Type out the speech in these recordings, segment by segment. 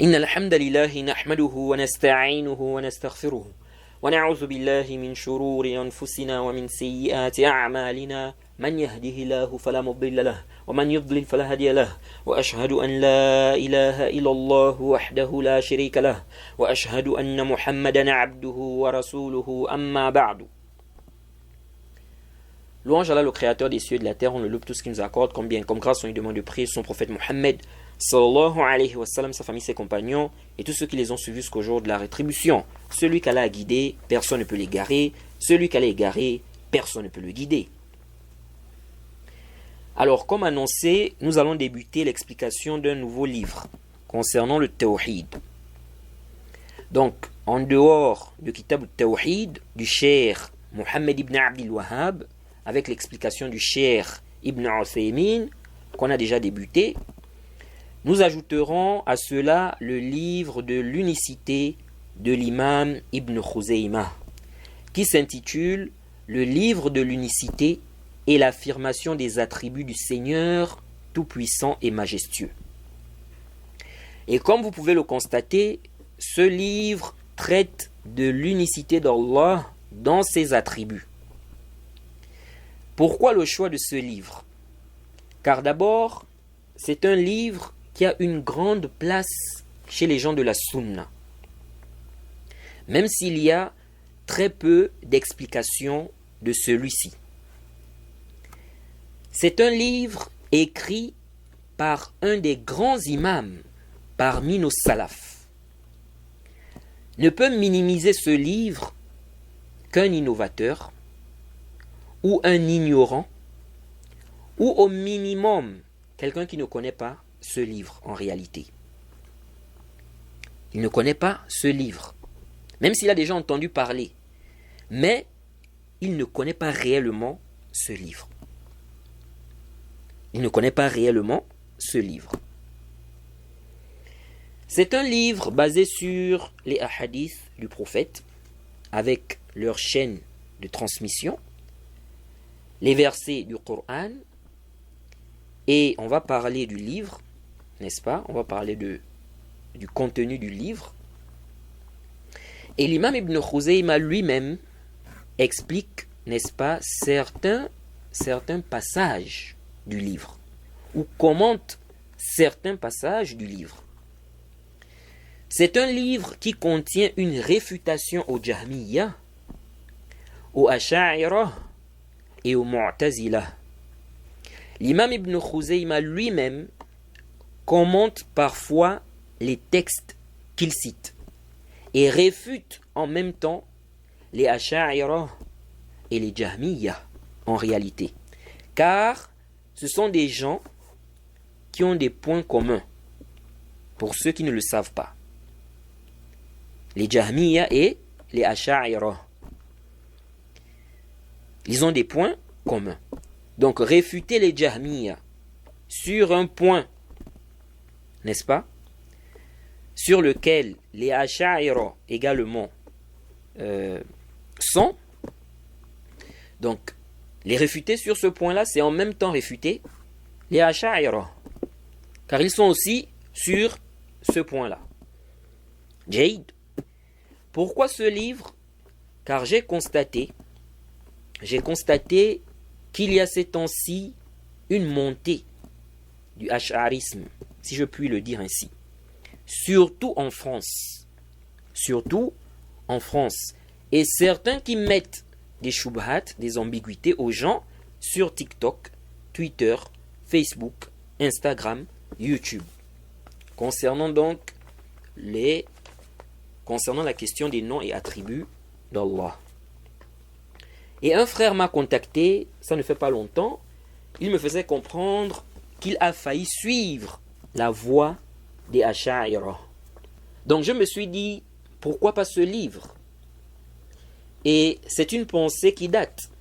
إن الحمد لله نحمده ونستعينه ونستغفره ونعوذ بالله من شرور أنفسنا ومن سيئات أعمالنا من يهده الله فلا مضل له ومن يضلل فلا هادي له وأشهد أن لا إله إلا الله وحده لا شريك له وأشهد أن محمدا عبده ورسوله أما بعد. Louange à Allah, le créateur des cieux et de la terre, on le loue tout ce qu'il nous accorde comme bien, comme grâce, on lui demande de prier son prophète Mohammed sallallahu alayhi wa sallam, sa famille, ses compagnons et tous ceux qui les ont suivis jusqu'au jour de la rétribution. Celui qu'Allah a guidé, personne ne peut l'égarer. Celui qu'Allah a égaré, personne ne peut le guider. Alors, comme annoncé, nous allons débuter l'explication d'un nouveau livre concernant le Tawhid. Donc, en dehors du Kitab al-Tawhid du Cheikh Mohammed ibn Abdul Wahhab, avec l'explication du Cheikh Ibn Uthaymin, qu'on a déjà débuté, nous ajouterons à cela le livre de l'unicité de l'imam Ibn Khuzaymah, qui s'intitule Le livre de l'unicité et l'affirmation des attributs du Seigneur tout-puissant et majestueux. Et comme vous pouvez le constater, ce livre traite de l'unicité d'Allah dans ses attributs. Pourquoi le choix de ce livre? Car d'abord, c'est un livre qui a une grande place chez les gens de la Sunna. Même s'il y a très peu d'explications de celui-ci. C'est un livre écrit par un des grands imams parmi nos salafs. Ne peut minimiser ce livre qu'un innovateur, ou un ignorant, ou au minimum quelqu'un qui ne connaît pas ce livre en réalité. Il ne connaît pas ce livre, même s'il a déjà entendu parler, mais il ne connaît pas réellement ce livre. Il ne connaît pas réellement ce livre. C'est un livre basé sur les hadiths du prophète, avec leur chaîne de transmission, les versets du Coran, et on va parler du livre, n'est-ce pas? On va parler du contenu du livre. Et l'imam Ibn Khuzaymah lui-même explique, n'est-ce pas, certains passages du livre, ou commente certains passages du livre. C'est un livre qui contient une réfutation aux Jahmiyya, aux Asha'ira et aux Mu'tazila. L'imam Ibn Khuzaymah lui-même commente parfois les textes qu'il cite et réfute en même temps les Asha'ira et les Jahmiyya en réalité, car ce sont des gens qui ont des points communs pour ceux qui ne le savent pas. Les Jahmiyya et les Asha'ira, ils ont des points communs. Donc réfuter les Jahmiyya sur un point, n'est-ce pas, sur lequel les Asha'ira également sont, donc les réfuter sur ce point-là, c'est en même temps réfuter les Asha'ira, car ils sont aussi sur ce point-là. Jaïd. Pourquoi ce livre? Car j'ai constaté qu'il y a ces temps-ci une montée du ash'arisme, si je puis le dire ainsi. Surtout en France. Et certains qui mettent des shubhat, des ambiguïtés aux gens sur TikTok, Twitter, Facebook, Instagram, YouTube. Concernant la question des noms et attributs d'Allah. Et un frère m'a contacté, ça ne fait pas longtemps, il me faisait comprendre qu'il a failli suivre la voie des Asha'ira. Donc je me suis dit, pourquoi pas ce livre? Et c'est une pensée qui date,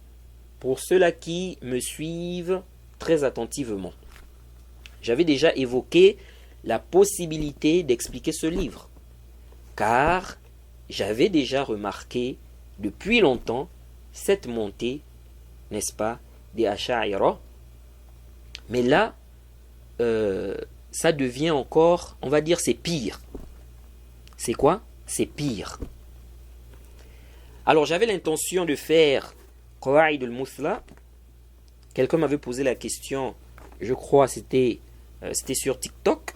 pour ceux-là qui me suivent très attentivement. J'avais déjà évoqué la possibilité d'expliquer ce livre, car j'avais déjà remarqué depuis longtemps cette montée, n'est-ce pas, des Asha'ira. Mais là, ça devient encore, on va dire, c'est pire. c'est quoi? C'est pire. Alors j'avais l'intention de faire Qawaid al-Muthla. Quelqu'un m'avait posé la question, je crois c'était sur TikTok,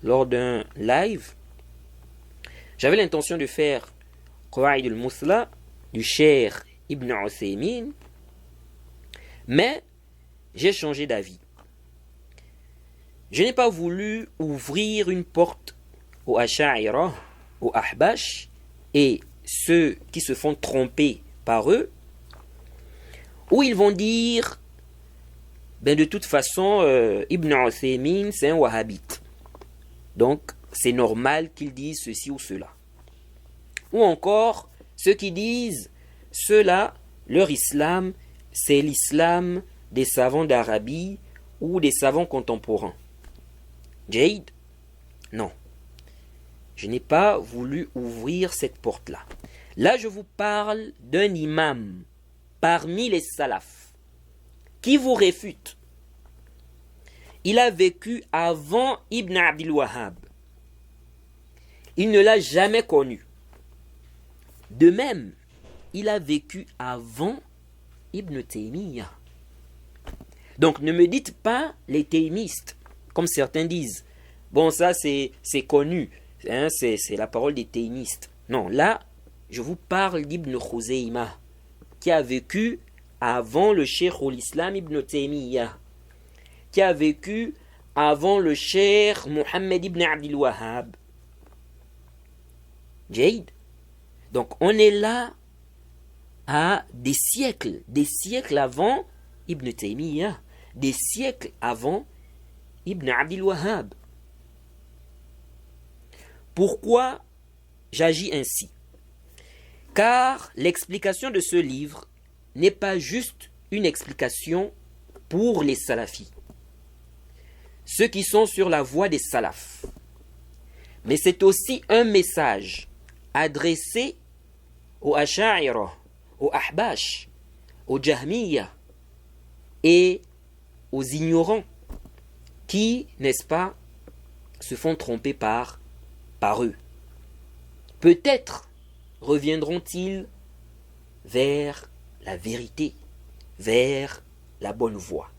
lors d'un live. J'avais l'intention de faire Qawaid al-Muthla du Cheikh Ibn Uthaymin, mais j'ai changé d'avis. Je n'ai pas voulu ouvrir une porte aux Asha'ira, aux Ahbash et ceux qui se font tromper par eux, où ils vont dire de toute façon Ibn Uthaymin c'est un wahhabite, donc c'est normal qu'ils disent ceci ou cela. Ou encore ceux qui disent ceux-là, leur islam c'est l'islam des savants d'Arabie ou des savants contemporains. Jade, non. Je n'ai pas voulu ouvrir cette porte-là. Là, je vous parle d'un imam parmi les salafs qui vous réfute. Il a vécu avant Ibn Abdul Wahhab. Il ne l'a jamais connu. De même, il a vécu avant Ibn Taymiyyah. Donc, ne me dites pas les taymistes, comme certains disent. Bon, ça, c'est connu. Hein, c'est la parole des taymistes. Non, là, je vous parle d'Ibn Khuzayma, qui a vécu avant le Cheikh al-Islam Ibn Taymiyyah, qui a vécu avant le Cheikh Mohammed Ibn Abdul Wahhab. Jade. Donc, on est là à des siècles avant Ibn Taymiyyah, des siècles avant Ibn Abdul Wahhab. Pourquoi j'agis ainsi? Car l'explication de ce livre n'est pas juste une explication pour les salafis, ceux qui sont sur la voie des salafs, mais c'est aussi un message adressé aux Asha'ira, aux Ahbash, aux Jahmiyyah et aux ignorants qui, n'est-ce pas, se font tromper par eux. Peut-être reviendront-ils vers la vérité, vers la bonne voie.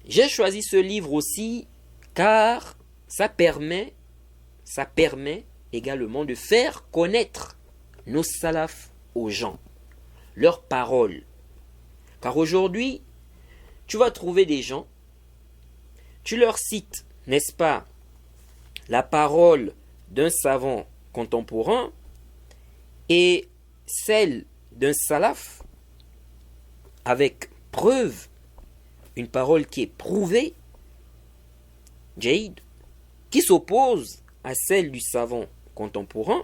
J'ai choisi ce livre aussi car ça permet également de faire connaître nos salafs aux gens, leurs paroles. Car aujourd'hui, tu vas trouver des gens, tu leur cites, n'est-ce pas, la parole d'un savant contemporain et celle d'un salaf avec preuve, une parole qui est prouvée, Jade, qui s'oppose à celle du savant contemporain,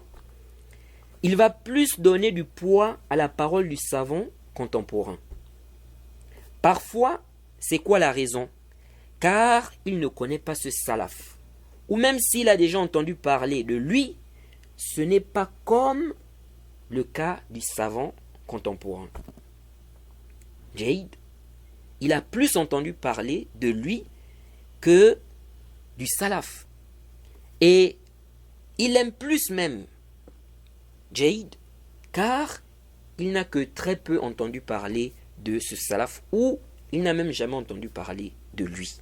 il va plus donner du poids à la parole du savant contemporain. Parfois, c'est quoi la raison? Car il ne connaît pas ce salaf. Ou même s'il a déjà entendu parler de lui, ce n'est pas comme le cas du savant contemporain. Jade, il a plus entendu parler de lui que du salaf. Et il aime plus même Jade, car il n'a que très peu entendu parler de ce salaf, ou il n'a même jamais entendu parler de lui.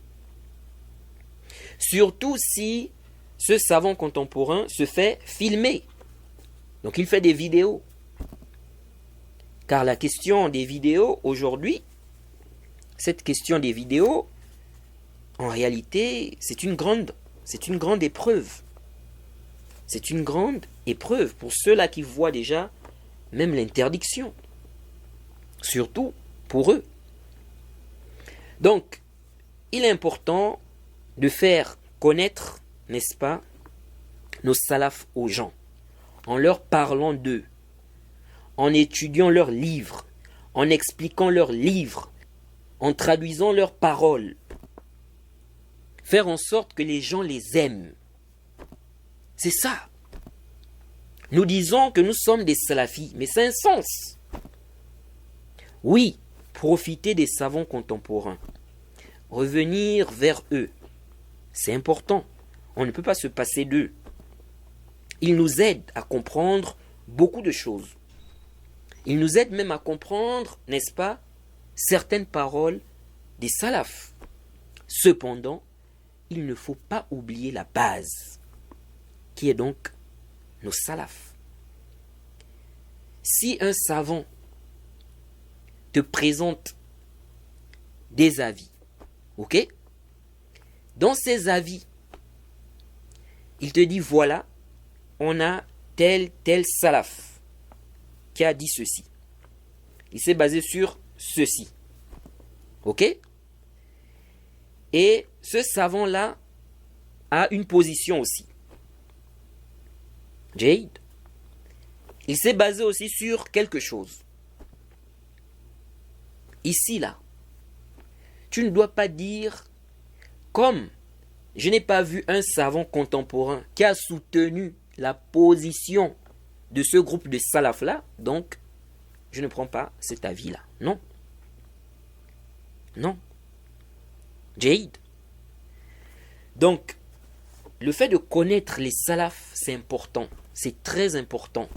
Surtout si ce savant contemporain se fait filmer. Donc il fait des vidéos. Car la question des vidéos aujourd'hui, cette question des vidéos, en réalité, c'est une grande épreuve. C'est une grande épreuve pour ceux-là qui voient déjà même l'interdiction. Surtout pour eux. Donc, il est important de faire connaître, n'est-ce pas, nos salafs aux gens, en leur parlant d'eux, en étudiant leurs livres, en expliquant leurs livres, en traduisant leurs paroles. Faire en sorte que les gens les aiment. C'est ça. Nous disons que nous sommes des salafis, mais c'est un sens. Oui, profiter des savants contemporains. Revenir vers eux. C'est important. On ne peut pas se passer d'eux. Ils nous aident à comprendre beaucoup de choses. Ils nous aident même à comprendre, n'est-ce pas, certaines paroles des salafs. Cependant, il ne faut pas oublier la base, qui est donc nos salafs. Si un savant te présente des avis, ok? Dans ces avis, il te dit voilà, on a tel salaf qui a dit ceci. Il s'est basé sur ceci. Ok? Et ce savant-là a une position aussi. Jade. Il s'est basé aussi sur quelque chose. Ici, là, tu ne dois pas dire, comme je n'ai pas vu un savant contemporain qui a soutenu la position de ce groupe de salafs-là, donc je ne prends pas cet avis-là. Non. Non. Jade. Donc, le fait de connaître les salafs, c'est important. C'est très important.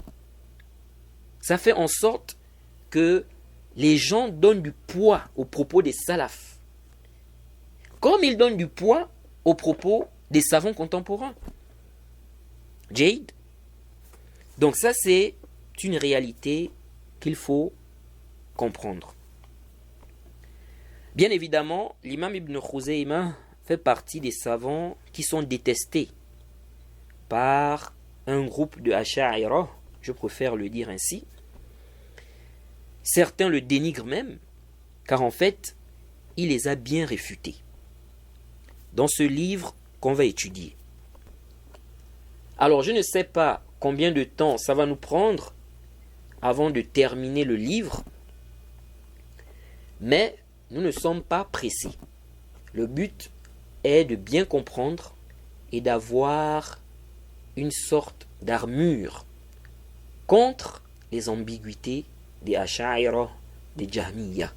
Ça fait en sorte que les gens donnent du poids aux propos des salafs. Comme ils donnent du poids aux propos des savants contemporains. Jade. Donc ça, c'est une réalité qu'il faut comprendre. Bien évidemment, l'imam Ibn Khuzayma fait partie des savants qui sont détestés par un groupe de Asha'ira, je préfère le dire ainsi. Certains le dénigrent même, car en fait, il les a bien réfutés. Dans ce livre qu'on va étudier. Alors, je ne sais pas combien de temps ça va nous prendre avant de terminer le livre, mais nous ne sommes pas pressés. Le but est de bien comprendre et d'avoir une sorte d'armure contre les ambiguïtés des Asha'ira, des Jahmiya.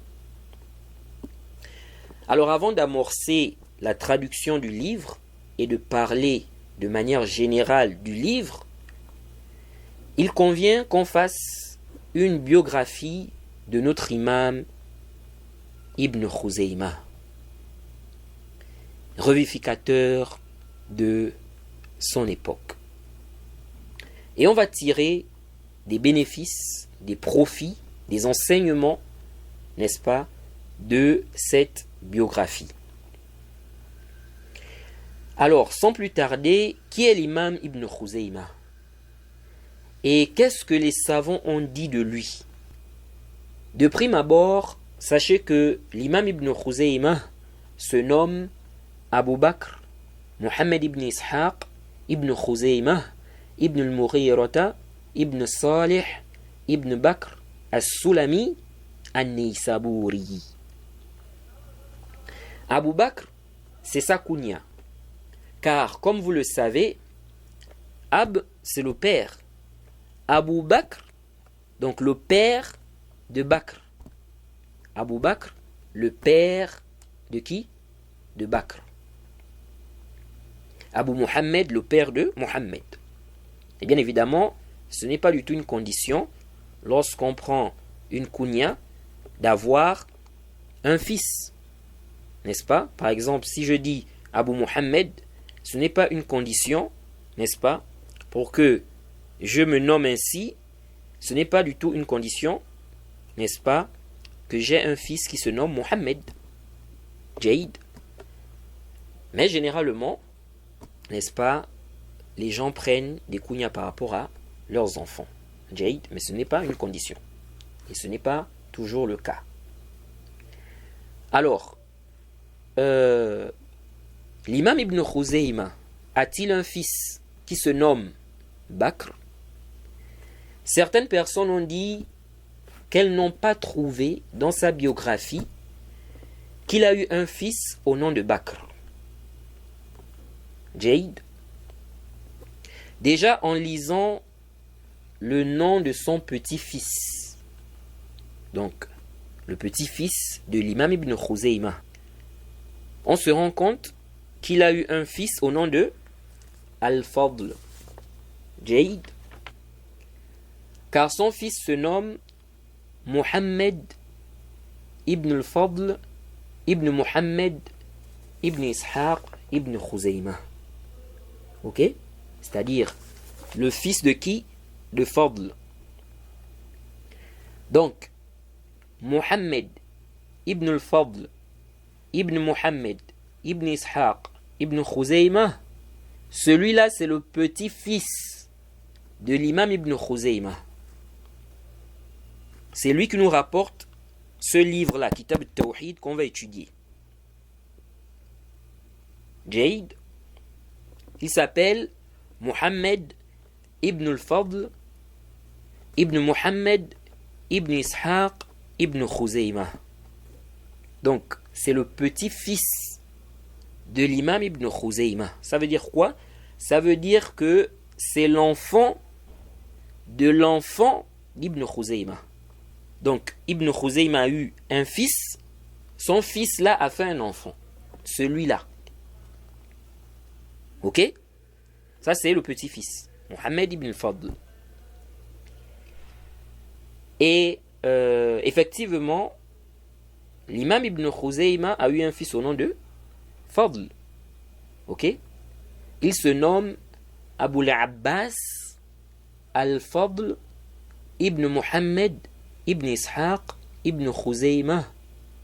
Alors avant d'amorcer la traduction du livre et de parler de manière générale du livre, il convient qu'on fasse une biographie de notre imam Ibn Khuzayma, revivificateur de son époque. Et on va tirer des bénéfices, des profits, des enseignements, n'est-ce pas, de cette biographie. Alors, sans plus tarder, qui est l'imam Ibn Khuzayma? Et qu'est-ce que les savants ont dit de lui? De prime abord, sachez que l'imam Ibn Khuzayma se nomme Abu Bakr, Muhammad ibn Ishaq, Ibn Khuzayma, Ibn al-Mughirata, Ibn Salih, Ibn Bakr, As-Sulami, An-Nisaburi. Abu Bakr, c'est sa kunya. Car, comme vous le savez, Ab, c'est le père. Abu Bakr, donc le père de Bakr. Abu Bakr, le père de qui? De Bakr. Abu Muhammad, le père de Muhammad. Et bien évidemment, ce n'est pas du tout une condition, lorsqu'on prend une kunya, d'avoir un fils. N'est-ce pas? Par exemple, si je dis Abu Muhammad, ce n'est pas une condition, n'est-ce pas? Pour que je me nomme ainsi, ce n'est pas du tout une condition, n'est-ce pas? Que j'ai un fils qui se nomme Muhammad. Jaïd. Mais généralement, n'est-ce pas? Les gens prennent des kunyas par rapport à leurs enfants. Jaïd, mais ce n'est pas une condition. Et ce n'est pas toujours le cas. Alors, l'imam Ibn Khuzayma a-t-il un fils qui se nomme Bakr? Certaines personnes ont dit qu'elles n'ont pas trouvé dans sa biographie qu'il a eu un fils au nom de Bakr. Jaïd. Déjà en lisant le nom de son petit-fils, donc le petit-fils de l'imam Ibn Khuzayma, on se rend compte qu'il a eu un fils au nom de Al-Fadl. Jaïd. Car son fils se nomme Muhammad ibn al-Fadl ibn Muhammad ibn Ishaq ibn Khuzayma. Ok? C'est-à-dire le fils de qui? De Fadl. Donc, Muhammad ibn al-Fadl ibn Muhammad ibn Ishaq ibn Khuzayma, celui-là c'est le petit-fils de l'imam ibn Khuzayma. C'est lui qui nous rapporte ce livre-là, Kitab al-Tawhid, qu'on va étudier. Jaïd, il s'appelle Muhammad ibn al-Fadl ibn Muhammad ibn Ishaq ibn Khuzayma. Donc, c'est le petit-fils de l'imam ibn Khuzayma. Ça veut dire quoi? Ça veut dire que c'est l'enfant de l'enfant d'Ibn Khuzayma. Donc, Ibn Khuzayma a eu un fils, son fils-là a fait un enfant. Celui-là. Ok? Ça, c'est le petit-fils. Muhammad ibn al-Fadl. Et effectivement, l'imam ibn Khuzayma a eu un fils au nom de Fadl. Ok? Il se nomme Abu al-Abbas al-Fadl ibn Muhammad ibn Ishaq ibn Khuzayma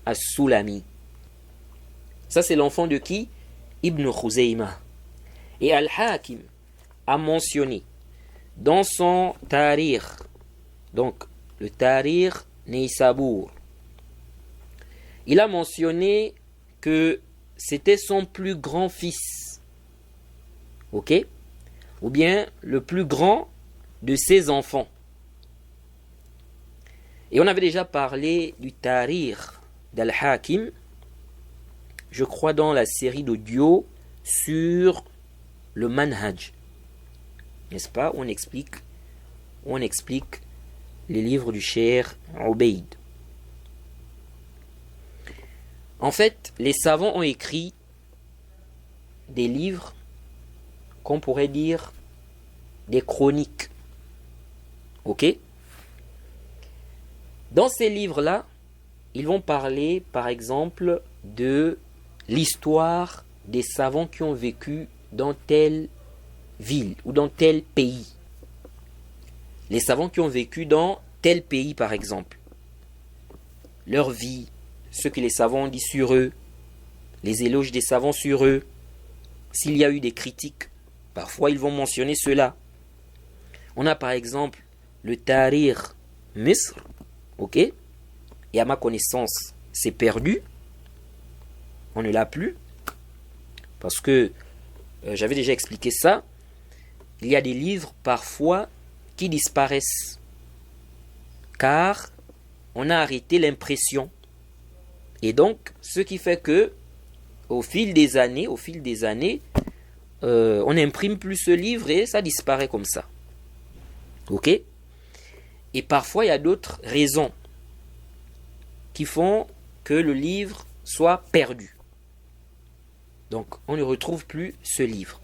as-Sulami. Ça, c'est l'enfant de qui? Ibn Khuzayma. Et Al-Hakim a mentionné dans son Tarikh, donc le Tarikh Naysabur, il a mentionné que c'était son plus grand fils. Ok? Ou bien le plus grand de ses enfants. Et on avait déjà parlé du Tarikh d'Al-Hakim, je crois dans la série d'audio sur le Manhaj. N'est-ce pas? On explique les livres du Cheikh Ubayd. En fait, les savants ont écrit des livres qu'on pourrait dire des chroniques. Ok? Dans ces livres-là, ils vont parler, par exemple, de l'histoire des savants qui ont vécu dans telle ville ou dans tel pays. Les savants qui ont vécu dans tel pays, par exemple. Leur vie, ce que les savants ont dit sur eux, les éloges des savants sur eux. S'il y a eu des critiques, parfois ils vont mentionner cela. On a par exemple le Tarikh Misr, ok? Et à ma connaissance, c'est perdu. On ne l'a plus. Parce que j'avais déjà expliqué ça. Il y a des livres parfois qui disparaissent. Car on a arrêté l'impression. Et donc, ce qui fait que au fil des années, on n'imprime plus ce livre et ça disparaît comme ça. Ok? Et parfois, il y a d'autres raisons qui font que le livre soit perdu. Donc, on ne retrouve plus ce livre.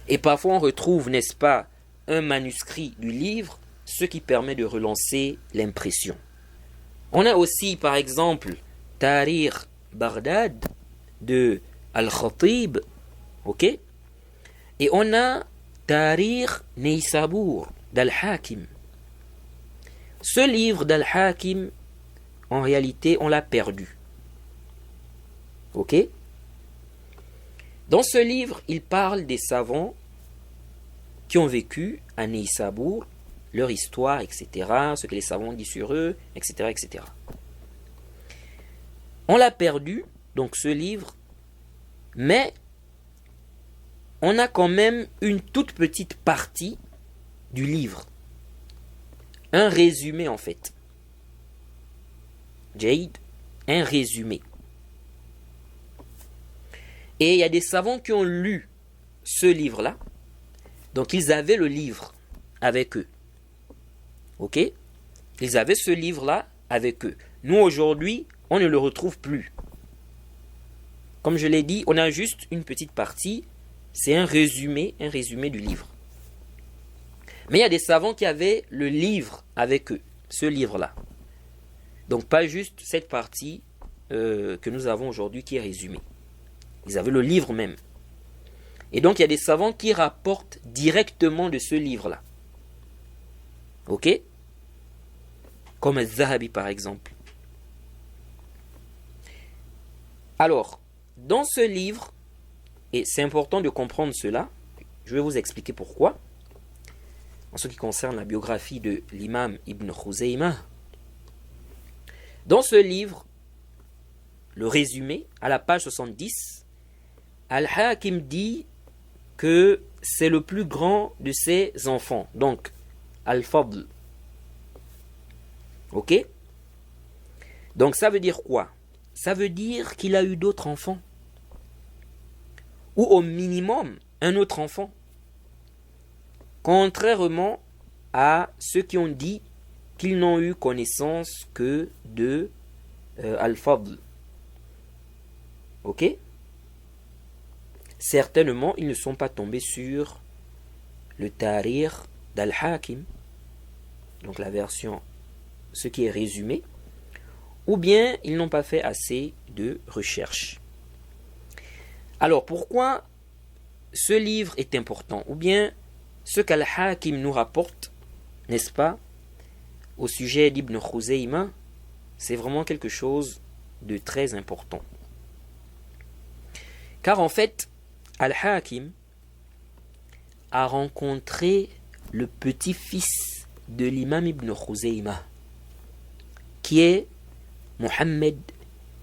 Et parfois, on retrouve, n'est-ce pas, un manuscrit du livre, ce qui permet de relancer l'impression. On a aussi, par exemple, Tarikh Baghdad de Al-Khatib, ok? Et on a Tarikh Naysabur d'Al-Hakim. Ce livre d'Al-Hakim, en réalité, on l'a perdu. Ok? Dans ce livre, il parle des savants qui ont vécu à Naysabur, leur histoire, etc., ce que les savants ont dit sur eux, etc., etc. On l'a perdu, donc ce livre, mais on a quand même une toute petite partie du livre. Un résumé en fait. Jaïd, un résumé. Et il y a des savants qui ont lu ce livre-là. Donc ils avaient le livre avec eux. Ok? Ils avaient ce livre-là avec eux. Nous aujourd'hui, on ne le retrouve plus. Comme je l'ai dit, on a juste une petite partie. c'est un résumé du livre. Mais il y a des savants qui avaient le livre avec eux, ce livre-là. Donc pas juste cette partie que nous avons aujourd'hui qui est résumée. Ils avaient le livre même. Et donc il y a des savants qui rapportent directement de ce livre-là. Ok? Comme Al-Zahabi par exemple. Alors, dans ce livre, et c'est important de comprendre cela, je vais vous expliquer pourquoi. En ce qui concerne la biographie de l'imam Ibn Khuzaymah, dans ce livre, le résumé, à la page 70, Al-Hakim dit que c'est le plus grand de ses enfants, donc Al-Fadl. Ok? Donc ça veut dire quoi? Ça veut dire qu'il a eu d'autres enfants. Ou au minimum, un autre enfant. Contrairement à ceux qui ont dit qu'ils n'ont eu connaissance que de Al-Fadl. Ok? Certainement, ils ne sont pas tombés sur le Tariq d'Al-Hakim, donc la version, ce qui est résumé, ou bien ils n'ont pas fait assez de recherche. Alors, pourquoi ce livre est important? Ou bien, ce qu'Al-Hakim nous rapporte, n'est-ce pas, au sujet d'Ibn Khuzaymah, c'est vraiment quelque chose de très important. Car en fait, Al-Hakim a rencontré le petit-fils de l'imam Ibn Khuzaymah, qui est Muhammad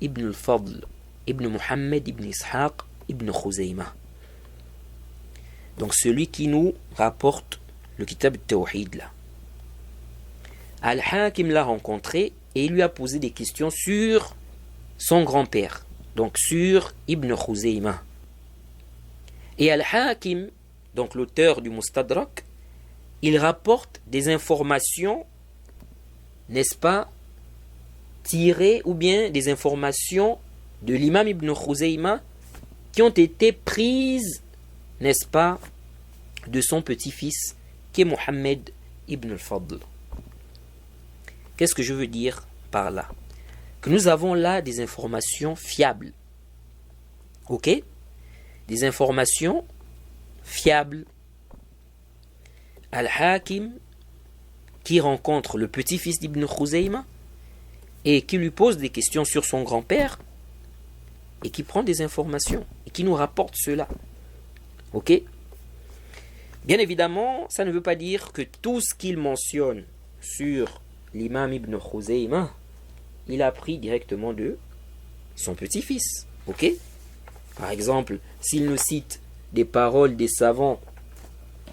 ibn al-Fadl, ibn Muhammad ibn Ishaq ibn Khuzaymah. Donc celui qui nous rapporte le Kitab al-Tawhid là. Al-Hakim l'a rencontré et il lui a posé des questions sur son grand-père, donc sur Ibn Khuzaymah. Et Al-Hakim, donc l'auteur du Mustadrak, il rapporte des informations, n'est-ce pas, tirées ou bien des informations de l'imam Ibn Khuzaymah qui ont été prises, n'est-ce pas, de son petit-fils qui est Muhammad ibn al-Fadl. Qu'est-ce que je veux dire par là? Que nous avons là des informations fiables. Ok? Des informations fiables. Al-Hakim qui rencontre le petit-fils d'Ibn Khuzaymah et qui lui pose des questions sur son grand-père et qui prend des informations et qui nous rapporte cela. Ok? Bien évidemment, ça ne veut pas dire que tout ce qu'il mentionne sur l'imam Ibn Khuzaymah, il a pris directement de son petit-fils. Ok? Par exemple, s'il nous cite des paroles des savants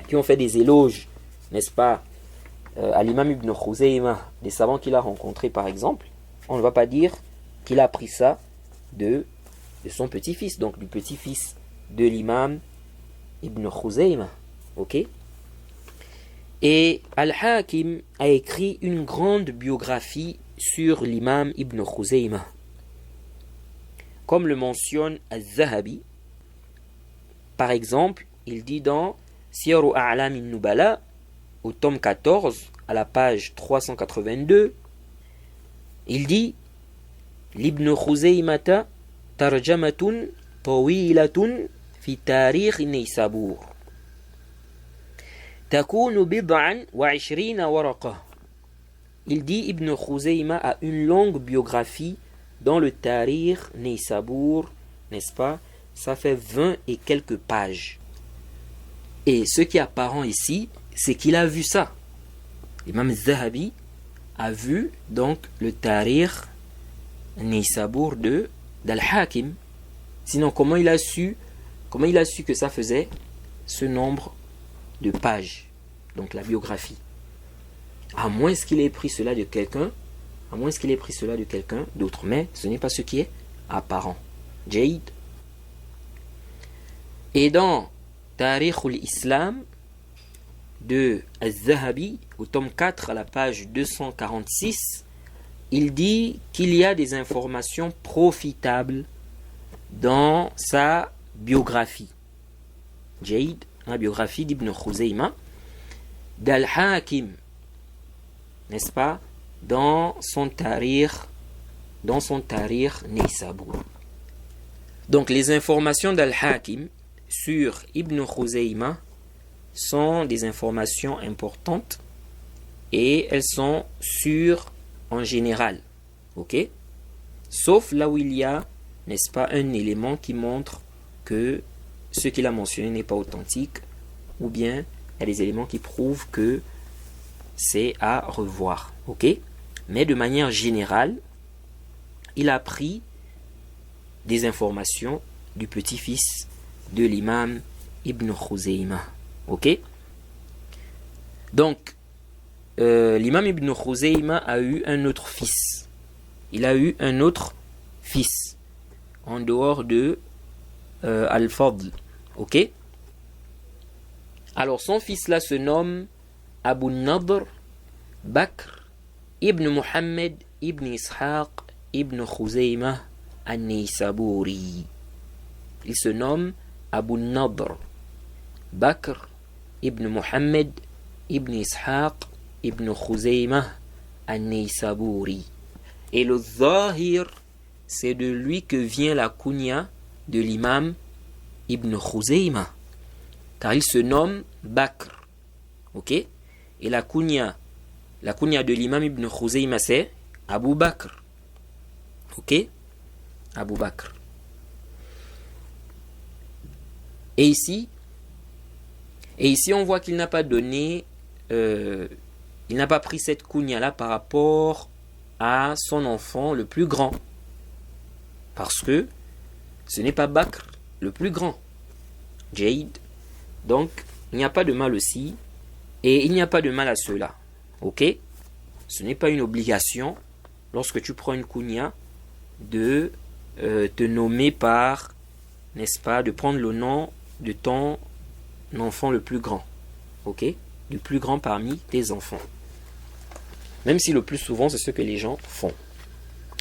qui ont fait des éloges, n'est-ce pas, à l'imam Ibn Khuzaymah, des savants qu'il a rencontrés par exemple, on ne va pas dire qu'il a pris ça de son petit-fils, donc du petit-fils de l'imam Ibn Khuzaymah. Ok? Et Al-Hakim a écrit une grande biographie sur l'imam Ibn Khuzaymah. Comme le mentionne Al-Zahabi, par exemple, il dit dans Siyaru A'lam al-Nubala, au tome 14, à la page 382, il dit L'Ibn Khuzaymata tarjamatun tawilatun fi tarikh Naysabur. Takunu bid'an wa 20 waraqa. Il dit Ibn Khuzaymah a une longue biographie dans le Tariq Naysabur, n'est-ce pas? Ça fait 20 et quelques pages. Et ce qui est apparent ici, c'est qu'il a vu ça. L'imam Zahabi a vu donc le Tariq Naysabur d'Al-Hakim. Sinon, comment il a su que ça faisait ce nombre de pages, donc la biographie? À moins qu'il ait pris cela de quelqu'un, d'autre, mais ce n'est pas ce qui est apparent. Jaïd. Et dans Tariq al-Islam de Al-Zahabi, au tome 4, à la page 246, il dit qu'il y a des informations profitables dans sa biographie. Jaïd, la biographie d'Ibn Khuzayma, d'Al-Hakim, n'est-ce pas, dans son Tarikh Naysabur. Donc les informations d'Al-Hakim sur Ibn Khuzayma sont des informations importantes et elles sont sûres en général, ok? Sauf là où il y a, n'est-ce pas, un élément qui montre que ce qu'il a mentionné n'est pas authentique, ou bien il y a des éléments qui prouvent que c'est à revoir, ok? Mais de manière générale, il a pris des informations du petit-fils de l'imam Ibn Khuzayma, ok? Donc, l'imam Ibn Khuzayma a eu un autre fils. Il a eu un autre fils en dehors de Al-Fadl, ok? Alors son fils là se nomme Abu Nadr Bakr ibn Muhammad ibn Ishaq ibn Khuzayma an-Naysaburi. Il se nomme Abu Nadr Bakr ibn Muhammad ibn Ishaq ibn Khuzayma an-Naysaburi. Et le Zahir, c'est de lui que vient la kunya de l'imam Ibn Khuzayma, car il se nomme Bakr, ok? Et la kunya de l'imam Ibn Khuzayma, c'est Abu Bakr, ok? Abu Bakr. Et ici on voit qu'il n'a pas donné, il n'a pas pris cette kunya là par rapport à son enfant le plus grand, parce que ce n'est pas Bakr le plus grand, Jaïd. Donc il n'y a pas de mal aussi, et il n'y a pas de mal à cela, ok? Ce n'est pas une obligation lorsque tu prends une kunya de te nommer par, n'est-ce pas, de prendre le nom de ton enfant le plus grand, ok? Le plus grand parmi tes enfants. Même si le plus souvent c'est ce que les gens font.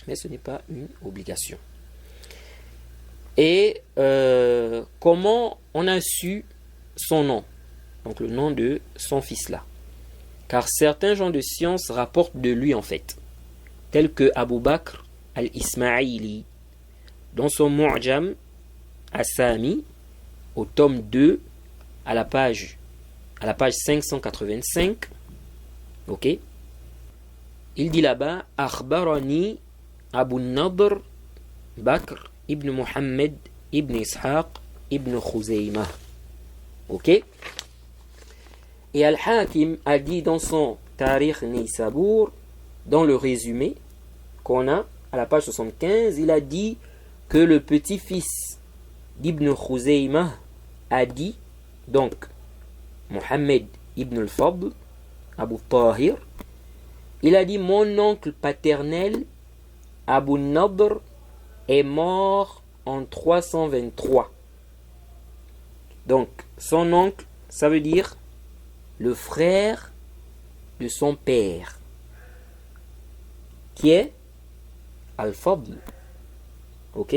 Mais ce n'est pas une obligation. Et comment on a su son nom? Donc le nom de son fils là. Car certains gens de science rapportent de lui en fait. Tels que Abu Bakr al-Ismaili. Dans son Mu'jam Asami, au tome 2, à la page 585, ok? Il dit là-bas, Akhbarani Abu Nadr Bakr ibn Muhammad ibn Ishaq ibn Khuzayma. Ok? Et Al-Hakim a dit dans son Tarikh Naysabur, dans le résumé qu'on a à la page 75, il a dit que le petit-fils d'Ibn Khuzayma a dit, donc Muhammad ibn al-Fadl, Abu Tahir, il a dit: mon oncle paternel, Abu Nadr, est mort en 323. Donc, son oncle, ça veut dire le frère de son père, qui est Al-Fadl. Ok?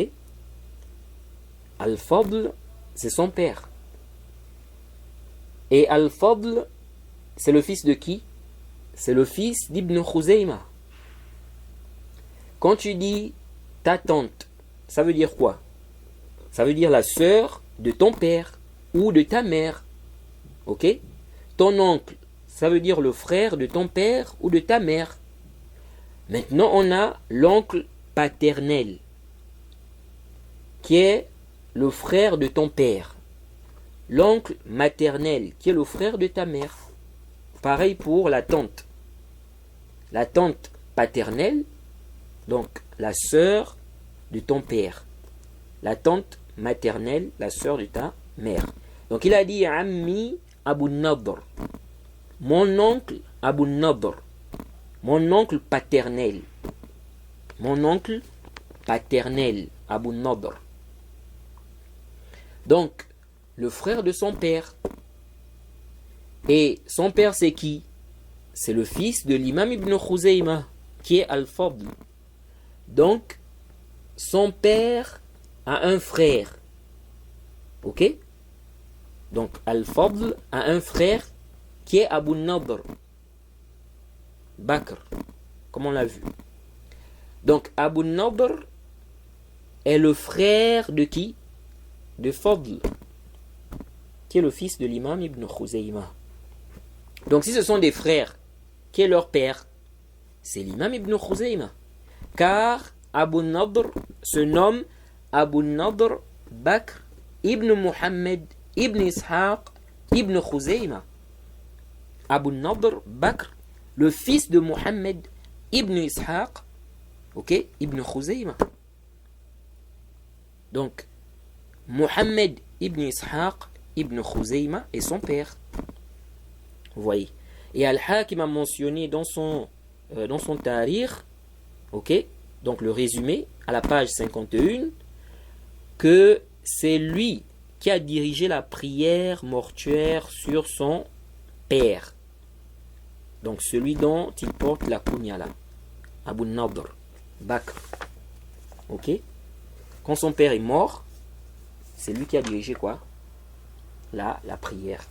Al-Fadl, c'est son père. Et Al-Fadl, c'est le fils de qui? C'est le fils d'Ibn Khuzayma. Quand tu dis ta tante, ça veut dire quoi? Ça veut dire la sœur de ton père ou de ta mère. Ok? Ton oncle, ça veut dire le frère de ton père ou de ta mère. Maintenant, on a l'oncle paternel, qui est le frère de ton père. L'oncle maternel, qui est le frère de ta mère. Pareil pour la tante. La tante paternelle, donc la sœur de ton père. La tante maternelle, la sœur de ta mère. Donc il a dit Ammi Abu Nadr. Mon oncle Abu Nadr. Mon oncle paternel. Mon oncle paternel, Abu Nadr. Donc, le frère de son père. Et son père, c'est qui? C'est le fils de l'imam Ibn Khuzayma, qui est Al-Fadl. Donc, son père a un frère. Ok? Donc Al-Fadl a un frère qui est Abu Nadr Bakr, comme on l'a vu. Donc Abu Nadr est le frère de qui? De Fadl, qui est le fils de l'imam Ibn Khuzayma. Donc si ce sont des frères, qui est leur père? C'est l'imam Ibn Khuzayma. Car Abu Nadr se nomme Abu Nadr Bakr Ibn Muhammad Ibn Ishaq Ibn Khuzayma. Abu Nadr Bakr, le fils de Muhammad Ibn Ishaq, ok, Ibn Khuzayma. Donc, Muhammad Ibn Ishaq Ibn Khuzayma est son père. Vous voyez. Et Al-Hakim a mentionné dans son Tariq, ok, donc le résumé, à la page 51, que c'est lui qui a dirigé la prière mortuaire sur son père. Donc celui dont il porte la kunya là, Abu Nadr Bakr. Ok. Quand son père est mort, c'est lui qui a dirigé quoi? La prière.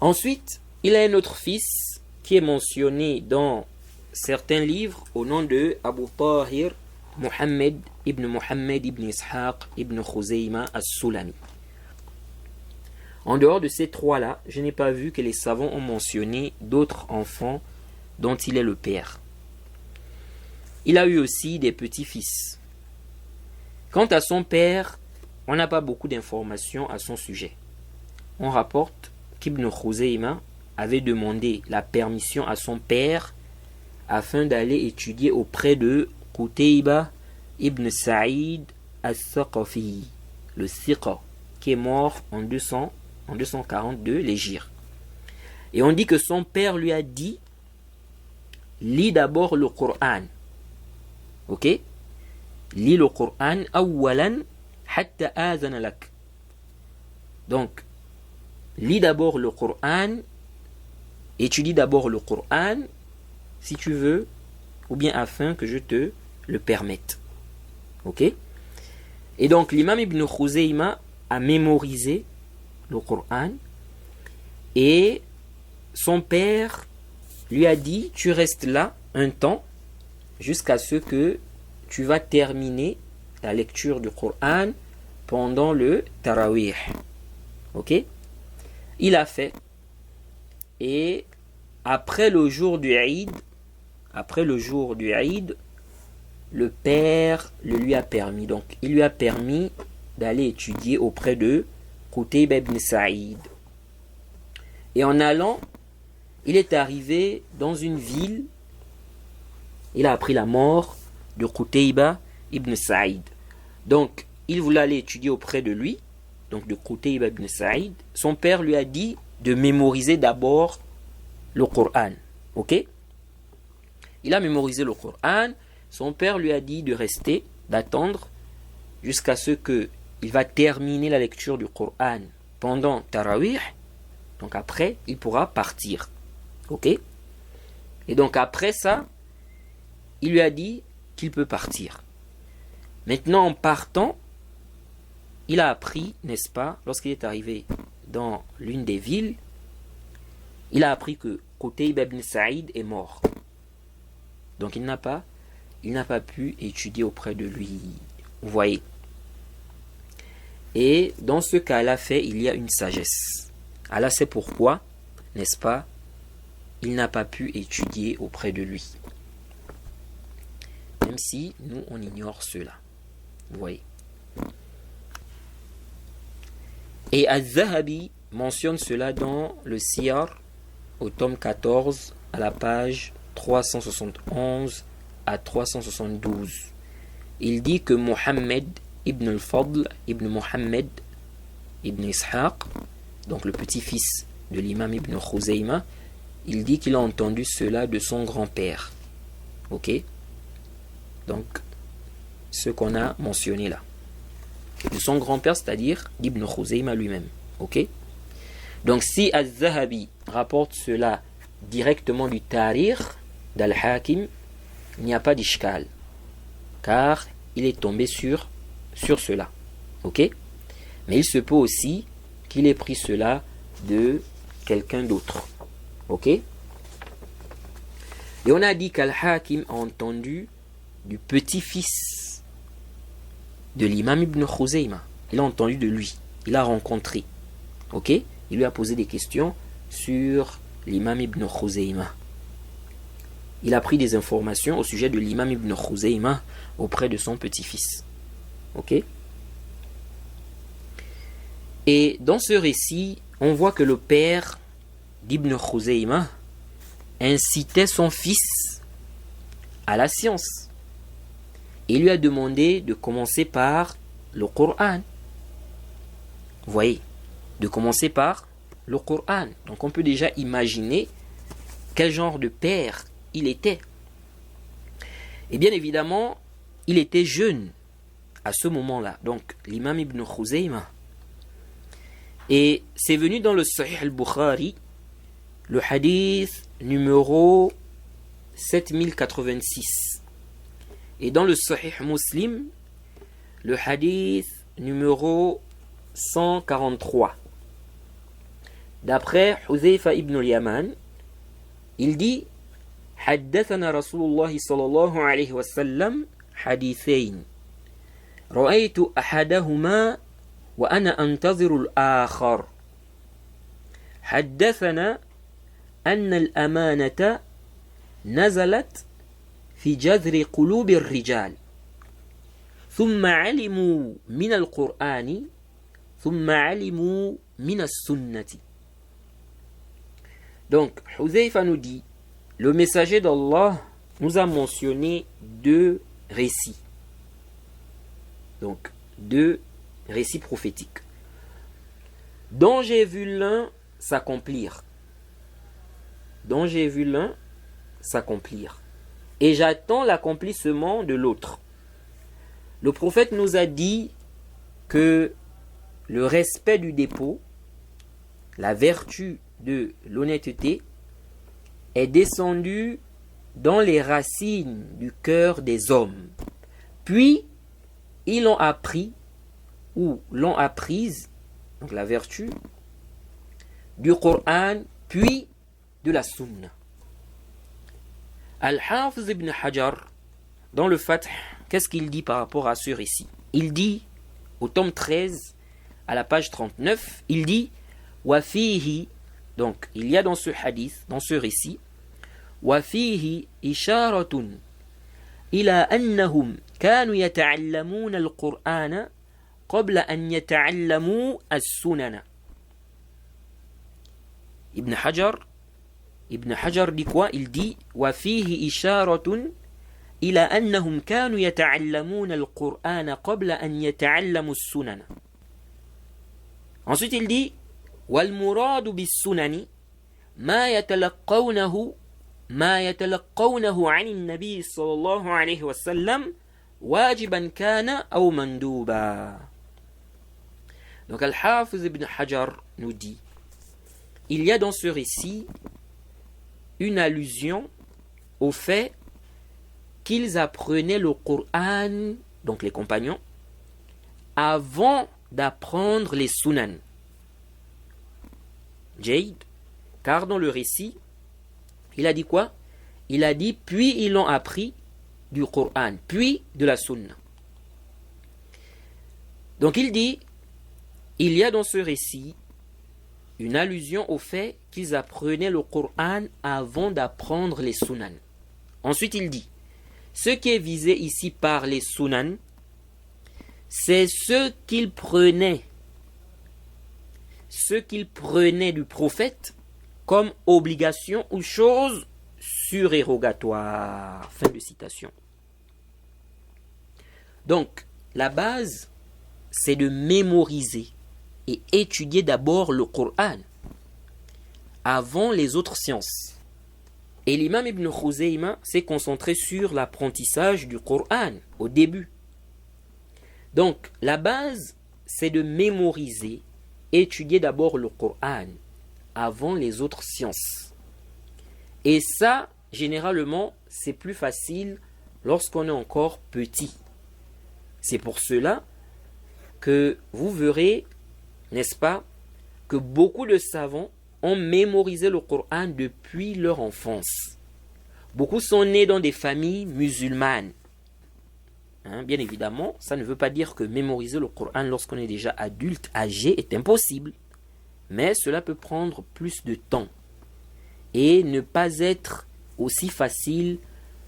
Ensuite, il a un autre fils qui est mentionné dans certains livres au nom de Abu Tahir Muhammad ibn Ishaq ibn Khuzayma as-Sulami. En dehors de ces trois-là, je n'ai pas vu que les savants ont mentionné d'autres enfants dont il est le père. Il a eu aussi des petits-fils. Quant à son père, on n'a pas beaucoup d'informations à son sujet. On rapporte qu'Ibn Khuzayma avait demandé la permission à son père afin d'aller étudier auprès de Qutayba ibn Sa'id al-Thaqafi, le Thiqa, qui est mort en 242 l'Hégire. Et on dit que son père lui a dit: lis d'abord le Coran. Ok? Lis le Coran awwalan hatta azana lak. Donc, lis d'abord le Coran, étudie d'abord le Coran, si tu veux, ou bien afin que je te le permette. Ok? Et donc, l'imam Ibn Khuzayma a mémorisé le Coran et son père lui a dit: tu restes là un temps jusqu'à ce que tu vas terminer la lecture du Coran pendant le Tarawih. Ok? Il a fait. Et après le jour du Eid, le père le lui a permis. Donc, il lui a permis d'aller étudier auprès de Qutayba ibn Sa'id. Et en allant, il est arrivé dans une ville. Il a appris la mort de Qutayba ibn Sa'id. Donc, il voulait aller étudier auprès de lui, donc de Qutayba ibn Sa'id. Son père lui a dit de mémoriser d'abord le Coran. Ok? Il a mémorisé le Coran. Son père lui a dit de rester, d'attendre jusqu'à ce que il va terminer la lecture du Coran pendant Tarawih. Donc après, il pourra partir. Ok? Et donc après ça, il lui a dit qu'il peut partir. Maintenant, en partant, il a appris, n'est-ce pas, lorsqu'il est arrivé dans l'une des villes, il a appris que Qutayba ibn Sa'id est mort. Donc il n'a pas pu étudier auprès de lui. Vous voyez. Et dans ce cas-là, il y a une sagesse. Allah sait pourquoi, n'est-ce pas, il n'a pas pu étudier auprès de lui. Même si nous, on ignore cela. Vous voyez. Et Al-Zahabi mentionne cela dans le Siyar, au tome 14, à la page 371 à 372. Il dit que Muhammad ibn al-Fadl ibn Muhammad ibn Ishaq, donc le petit-fils de l'imam ibn Khuzayma, il dit qu'il a entendu cela de son grand-père. Ok? Donc, ce qu'on a mentionné là. De son grand-père, c'est-à-dire d'Ibn Khuzayma lui-même. Ok? Donc, si Al-Zahabi rapporte cela directement du Tariq d'Al-Hakim, il n'y a pas d'ishkal. Car il est tombé sur cela. Ok? Mais il se peut aussi qu'il ait pris cela de quelqu'un d'autre. Ok? Et on a dit qu'Al-Hakim a entendu du petit-fils de l'imam Ibn Khuzayma. Il a entendu de lui. Il a rencontré. Ok? Il lui a posé des questions sur l'imam Ibn Khuzayma. Il a pris des informations au sujet de l'imam Ibn Khuzayma auprès de son petit-fils. Ok? Et dans ce récit, on voit que le père d'Ibn Khuzayma incitait son fils à la science. Il lui a demandé de commencer par le Coran. Vous voyez, de commencer par le Coran. Donc on peut déjà imaginer quel genre de père il était. Et bien évidemment, il était jeune à ce moment-là. Donc l'imam Ibn Khuzayma. Et c'est venu dans le Sahih al-Bukhari, le hadith numéro 7086. Et dans le Sahih Muslim, le hadith numéro 143. D'après Huzayfa ibn al-Yaman, il dit حدثنا رسول الله صلى الله عليه وسلم حديثين رأيت أحدهما وأنا أنتظر الآخر حدثنا أن الأمانة نزلت في جذر قلوب الرجال ثم علموا من القرآن ثم علموا من السنة. Donc, Huzayfa nous dit, le messager d'Allah nous a mentionné deux récits. Donc, deux récits prophétiques, dont j'ai vu l'un s'accomplir. Dont j'ai vu l'un s'accomplir. Et j'attends l'accomplissement de l'autre. Le prophète nous a dit que le respect du dépôt, la vertu de l'honnêteté, est descendu dans les racines du cœur des hommes. Puis, ils l'ont appris, ou l'ont apprise, donc la vertu, du Coran, puis de la Sunna. Al-Hafiz ibn Hajar, dans le Fath, qu'est-ce qu'il dit par rapport à ce récit? Il dit, au tome 13, à la page 39, il dit Wafihi, donc il y a dans ce hadith, dans ce récit, Wafihi isharatun ila annahum kanu yata'allamuna al-Qur'ana qabla an yata'allamu as-sunana. Ibn Hajar dit quoi? Il dit Wafihi isharatun ila annahum kanu yata'allamuna al-Qur'ana qabla an yata'allamu as-sunana. Ensuite il dit والمراد بالسنن ما يتلقونه عن النبي صلى الله عليه وسلم واجبا كان أو مندوبا. Donc Al-Hafiz ibn Hajar nous dit, il y a dans ce récit une allusion au fait qu'ils apprenaient le Coran, donc les compagnons, avant d'apprendre les sunan. Jayd, car dans le récit, il a dit quoi? Il a dit, puis ils l'ont appris du Coran, puis de la Sunna. Donc il dit, il y a dans ce récit une allusion au fait qu'ils apprenaient le Coran avant d'apprendre les Sunan. Ensuite il dit, ce qui est visé ici par les Sunan, c'est ce qu'ils prenaient du prophète comme obligation ou chose surérogatoire. Fin de citation. Donc, la base, c'est de mémoriser et étudier d'abord le Coran avant les autres sciences. Et l'imam Ibn Khuzayma s'est concentré sur l'apprentissage du Coran au début. Donc, la base, c'est de mémoriser, étudier d'abord le Coran avant les autres sciences. Et ça, généralement, c'est plus facile lorsqu'on est encore petit. C'est pour cela que vous verrez, n'est-ce pas, que beaucoup de savants ont mémorisé le Coran depuis leur enfance. Beaucoup sont nés dans des familles musulmanes. Bien évidemment, ça ne veut pas dire que mémoriser le Coran lorsqu'on est déjà adulte, âgé, est impossible. Mais cela peut prendre plus de temps et ne pas être aussi facile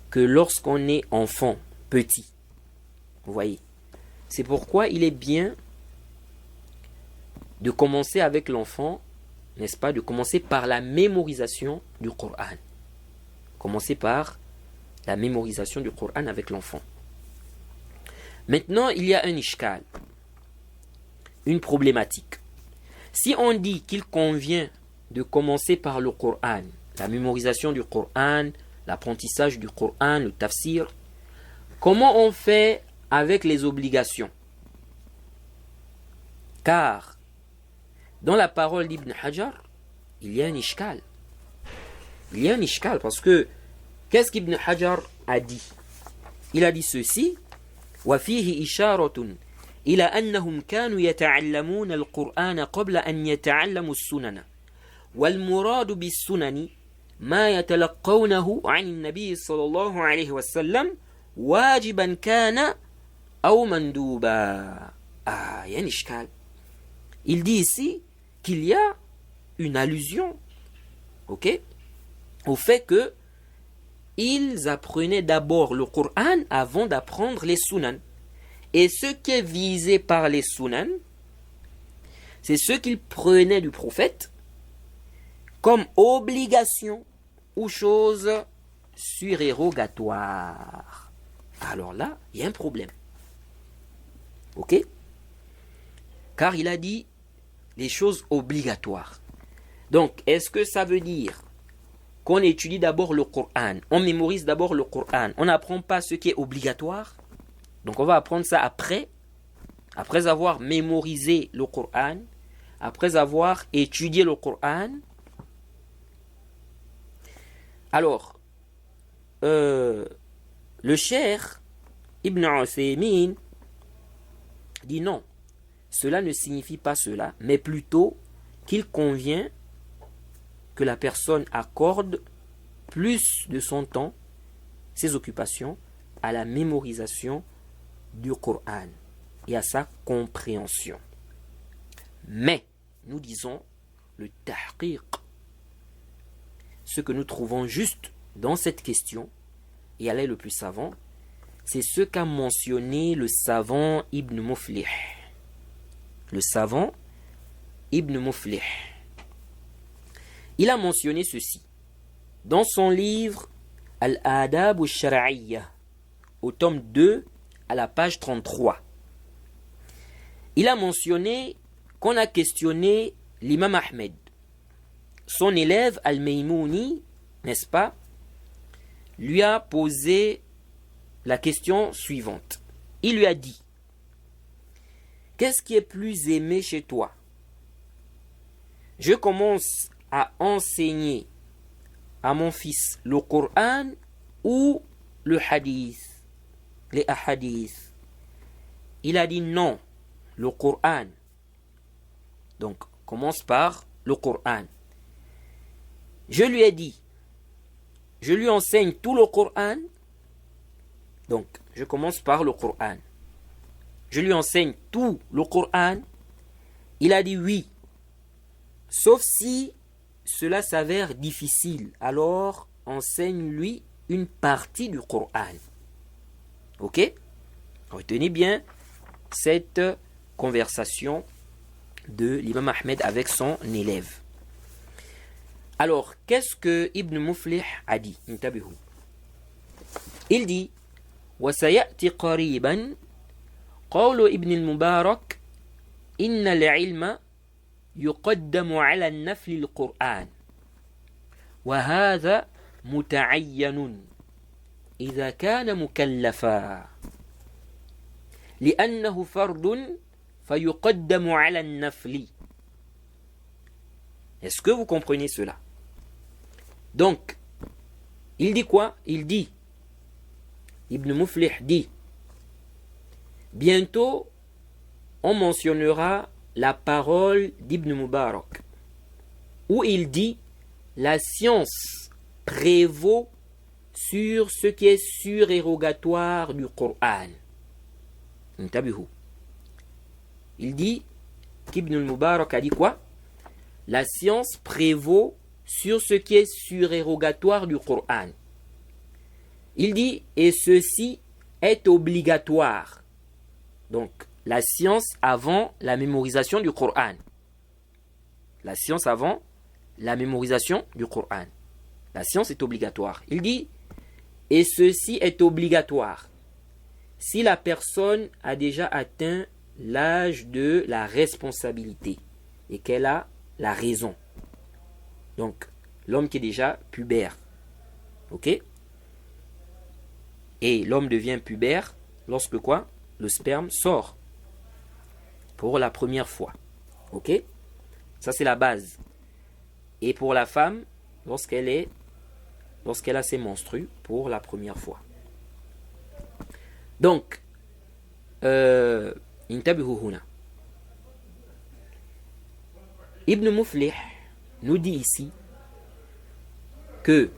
que lorsqu'on est enfant, petit. Vous voyez. C'est pourquoi il est bien de commencer avec l'enfant, n'est-ce pas, de commencer par la mémorisation du Coran. Commencer par la mémorisation du Coran avec l'enfant. Maintenant, il y a un ishkal, une problématique. Si on dit qu'il convient de commencer par le Coran, la mémorisation du Coran, l'apprentissage du Coran, le tafsir, comment on fait avec les obligations? Car dans la parole d'Ibn Hajar, il y a un ishkal. Il y a un ishkal parce que qu'est-ce qu'Ibn Hajar a dit? Il a dit ceci: وفيه إشارة إلى أنهم كانوا يتعلمون القرآن قبل أن يتعلموا السنن والمراد بالسنن ما يتلقونه عن النبي صلى الله عليه وسلم واجبا كان أو مندوبا. Il y a un ishkal. Il dit ici qu'il y a une allusion, au fait que ils apprenaient d'abord le Coran avant d'apprendre les sunan. Et ce qui est visé par les sunan, c'est ce qu'ils prenaient du prophète comme obligation ou chose surérogatoire. Alors là, il y a un problème. Car il a dit les choses obligatoires. Donc, est-ce que ça veut dire qu'on étudie d'abord le Coran, on mémorise d'abord le Coran, on n'apprend pas ce qui est obligatoire? Donc on va apprendre ça après avoir mémorisé le Coran, après avoir étudié le Coran. Alors, le cheikh Ibn Uthaymin dit non, cela ne signifie pas cela, mais plutôt qu'il convient que la personne accorde plus de son temps, ses occupations, à la mémorisation du Coran et à sa compréhension. Mais, nous disons, le tahqiq, ce que nous trouvons juste dans cette question, et elle est le plus savant, c'est ce qu'a mentionné le savant Ibn Muflih. Le savant Ibn Muflih. Il a mentionné ceci dans son livre Al-Adab al-Shar'iyya, au tome 2, à la page 33. Il a mentionné qu'on a questionné l'imam Ahmed. Son élève Al-Maymouni, n'est-ce pas, lui a posé la question suivante. Il lui a dit: qu'est-ce qui est plus aimé chez toi? Je commence à enseigner à mon fils le Coran ou le hadith, les ahadith? Il a dit non, le Coran. Donc, commence par le Coran. Je lui ai dit, je lui enseigne tout le Coran. Donc, je commence par le Coran. Je lui enseigne tout le Coran. Il a dit oui. Sauf si cela s'avère difficile, alors enseigne-lui une partie du Coran. Ok? Retenez bien cette conversation de l'imam Ahmed avec son élève. Alors, qu'est-ce que Ibn Muflih a dit? Il dit: وسيأتي قريبا قول ابن المبارك إن العلم يقدم على النفل القرآن وهذا متعين إذا كان مكلفا لأنه فرض فيقدم على النفل. Est-ce que vous comprenez cela? Donc, il dit quoi? Il dit, Ibn Muflih dit, bientôt on mentionnera la parole d'Ibn Mubarak, où il dit la science prévaut sur ce qui est surérogatoire du Coran. Il dit qu'Ibn Mubarak a dit quoi? La science prévaut sur ce qui est surérogatoire du Coran. Il dit et ceci est obligatoire. Donc la science avant la mémorisation du Coran. La science avant la mémorisation du Coran. La science est obligatoire. Il dit et ceci est obligatoire si la personne a déjà atteint l'âge de la responsabilité et qu'elle a la raison. Donc, l'homme qui est déjà pubère. Ok? Et l'homme devient pubère lorsque quoi? Le sperme sort. Pour la première fois. Ok? Ça, c'est la base. Et pour la femme, lorsqu'elle a ses menstrues pour la première fois. Donc, intabihu huna. Ibn Muflih nous dit ici que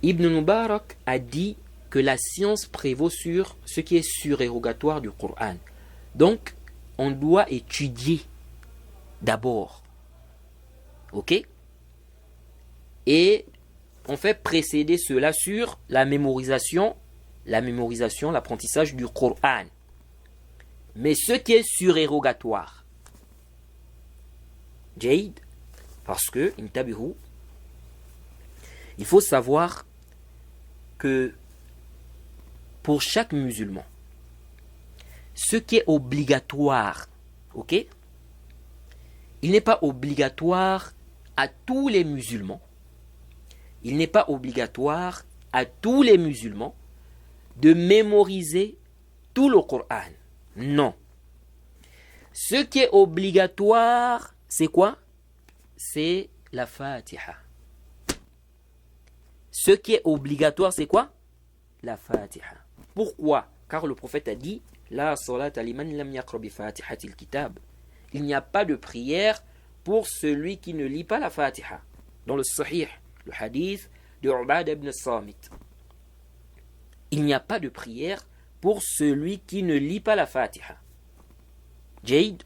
Ibn Mubarak a dit que la science prévaut sur ce qui est surérogatoire du Coran. Donc, on doit étudier d'abord. Ok? Et on fait précéder cela sur la mémorisation, l'apprentissage du Coran. Mais ce qui est surérogatoire, Jaid, parce que, intabihu, il faut savoir que pour chaque musulman, ce qui est obligatoire, ok, il n'est pas obligatoire à tous les musulmans. Il n'est pas obligatoire à tous les musulmans de mémoriser tout le Coran. Non. Ce qui est obligatoire, c'est quoi? C'est la Fatiha. Ce qui est obligatoire, c'est quoi? La Fatiha. Pourquoi? Car le prophète a dit La salata liman lam yaqra bi fatihatil kitab. Il n'y a pas de prière pour celui qui ne lit pas la Fatiha. Dans le Sahih, le hadith de Ubad ibn Samit. Il n'y a pas de prière pour celui qui ne lit pas la Fatiha. Jaid.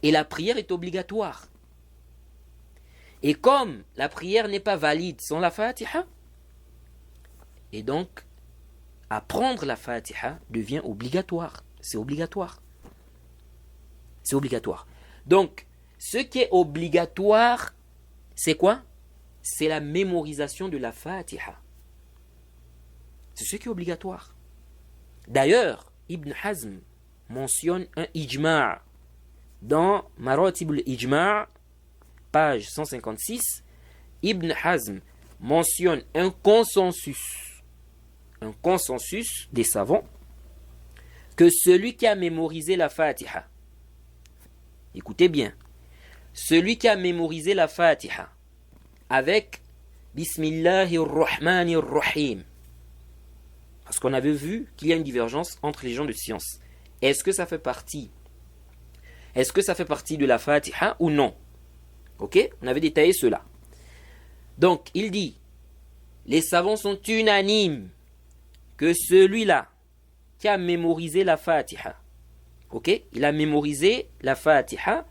Et la prière est obligatoire. Et comme la prière n'est pas valide sans la Fatiha, et donc apprendre la Fatiha devient obligatoire. C'est obligatoire. C'est obligatoire. Donc, ce qui est obligatoire, c'est quoi? C'est la mémorisation de la Fatiha. C'est ce qui est obligatoire. D'ailleurs, Ibn Hazm mentionne un ijma' dans Maratib al-Ijma', page 156. Ibn Hazm mentionne un consensus des savants, que celui qui a mémorisé la Fatiha, écoutez bien, celui qui a mémorisé la Fatiha avec Bismillahirrahmanirrahim, parce qu'on avait vu qu'il y a une divergence entre les gens de science. Est-ce que ça fait partie de la Fatiha ou non? Ok? On avait détaillé cela. Donc, il dit, les savants sont unanimes que celui-là qui a mémorisé la Fatiha, ok? Il a mémorisé la Fatiha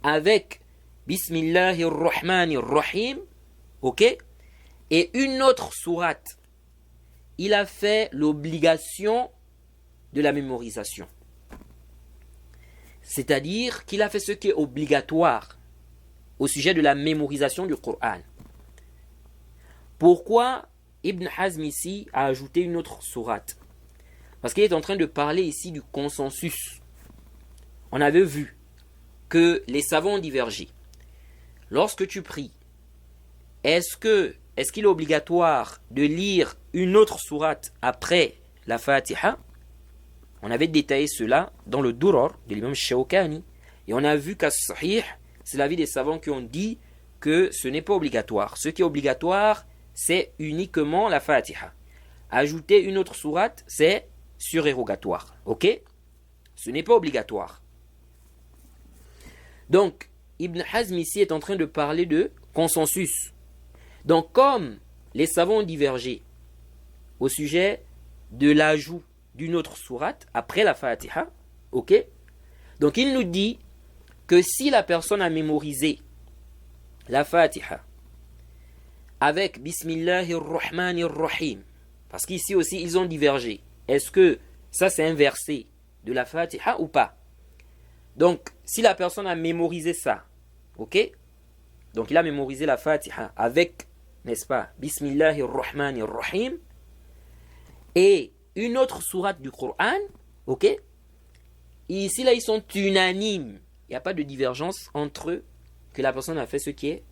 avec Bismillahirrahmanirrahim, ok? Et une autre sourate, il a fait l'obligation de la mémorisation. C'est-à-dire qu'il a fait ce qui est obligatoire au sujet de la mémorisation du Coran. Pourquoi Ibn Hazm ici a ajouté une autre sourate? Parce qu'il est en train de parler ici du consensus. On avait vu que les savants ont divergé. Lorsque tu pries, est-ce qu'il est obligatoire de lire une autre sourate après la Fatiha? On avait détaillé cela dans le Durar de l'imam Shawkani. Et on a vu qu'à Sahih, c'est l'avis des savants qui ont dit que ce n'est pas obligatoire. Ce qui est obligatoire, c'est uniquement la Fatiha. Ajouter une autre sourate, c'est surérogatoire. Ok? Ce n'est pas obligatoire. Donc, Ibn Hazm ici est en train de parler de consensus. Donc, comme les savants ont divergé au sujet de l'ajout d'une autre sourate après la Fatiha, ok? Donc, il nous dit que si la personne a mémorisé la Fatiha avec Bismillahirrahmanirrahim, parce qu'ici aussi ils ont divergé, est-ce que ça c'est un verset de la Fatiha ou pas? Donc, si la personne a mémorisé ça, ok? Donc, il a mémorisé la Fatiha avec, n'est-ce pas, Bismillahirrahmanirrahim, et une autre sourate du Coran, ok? Et ici, là, ils sont unanimes. Il n'y a pas de divergence entre eux que la personne a fait ce qui est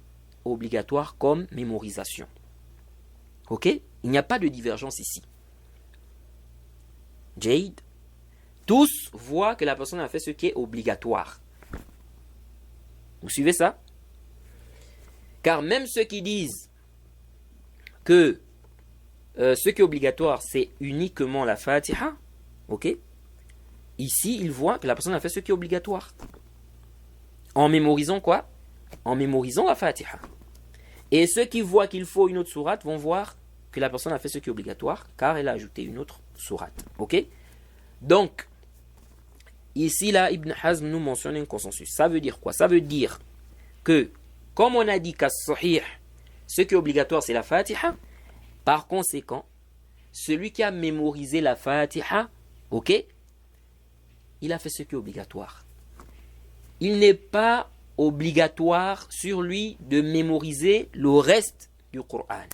obligatoire comme mémorisation. Ok? Il n'y a pas de divergence ici. Jade. Tous voient que la personne a fait ce qui est obligatoire. Vous suivez ça? Car même ceux qui disent que ce qui est obligatoire, c'est uniquement la Fatiha, ok? Ici, ils voient que la personne a fait ce qui est obligatoire. En mémorisant quoi? En mémorisant la Fatiha. Et ceux qui voient qu'il faut une autre sourate vont voir que la personne a fait ce qui est obligatoire, car elle a ajouté une autre sourate. Ok? Donc, ici, là, Ibn Hazm nous mentionne un consensus. Ça veut dire quoi? Ça veut dire que, comme on a dit qu'à Sahih, ce qui est obligatoire, c'est la Fatiha. Par conséquent, celui qui a mémorisé la Fatiha, ok, il a fait ce qui est obligatoire. Il n'est pas obligatoire sur lui de mémoriser le reste du Coran.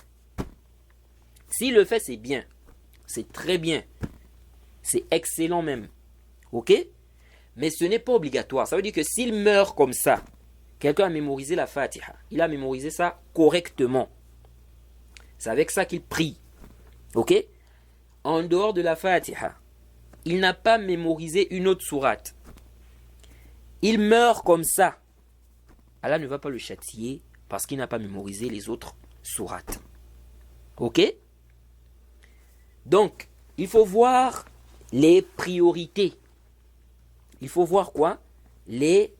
S'il le fait, c'est bien. C'est très bien. C'est excellent même. Ok? Mais ce n'est pas obligatoire. Ça veut dire que s'il meurt comme ça, quelqu'un a mémorisé la Fatiha, il a mémorisé ça correctement. C'est avec ça qu'il prie. Ok? En dehors de la Fatiha, il n'a pas mémorisé une autre sourate. Il meurt comme ça. Allah ne va pas le châtier parce qu'il n'a pas mémorisé les autres sourates. Ok? Donc, il faut voir les priorités. Il faut voir quoi? Les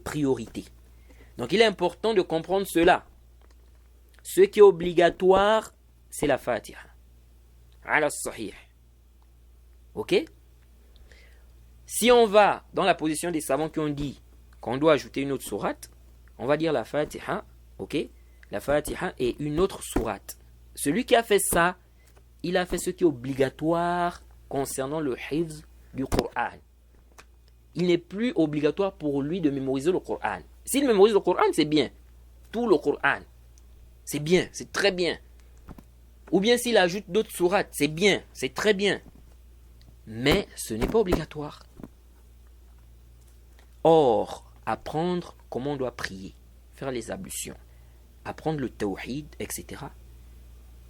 priorités. Donc, il est important de comprendre cela. Ce qui est obligatoire, c'est la Fatiha. Ala sahih. Ok? Si on va dans la position des savants qui ont dit qu'on doit ajouter une autre sourate, on va dire la Fatiha, ok? La Fatiha et une autre sourate. Celui qui a fait ça, il a fait ce qui est obligatoire concernant le hifz du Coran. Il n'est plus obligatoire pour lui de mémoriser le Coran. S'il mémorise le Coran, c'est bien. Tout le Coran. C'est bien, c'est très bien. Ou bien s'il ajoute d'autres sourates, c'est bien, c'est très bien. Mais ce n'est pas obligatoire. Or, apprendre comment on doit prier, faire les ablutions, apprendre le tawhid, etc.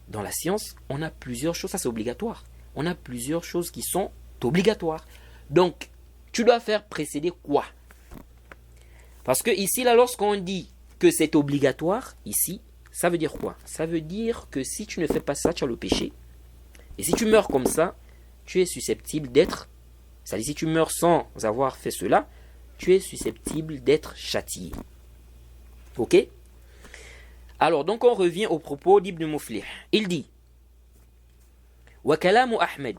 Dans la science, on a plusieurs choses, ça c'est obligatoire. On a plusieurs choses qui sont obligatoires. Donc, tu dois faire précéder quoi? Parce que ici, là, lorsqu'on dit que c'est obligatoire, ici, ça veut dire quoi? Ça veut dire que si tu ne fais pas ça, tu as le péché. Et si tu meurs comme ça, tu es susceptible d'être, c'est-à-dire si tu meurs sans avoir fait cela, tu es susceptible d'être châtié. Ok? Alors, donc on revient au propos d'Ibn Muflih. Il dit وَكَلَامُ أَحْمَدُ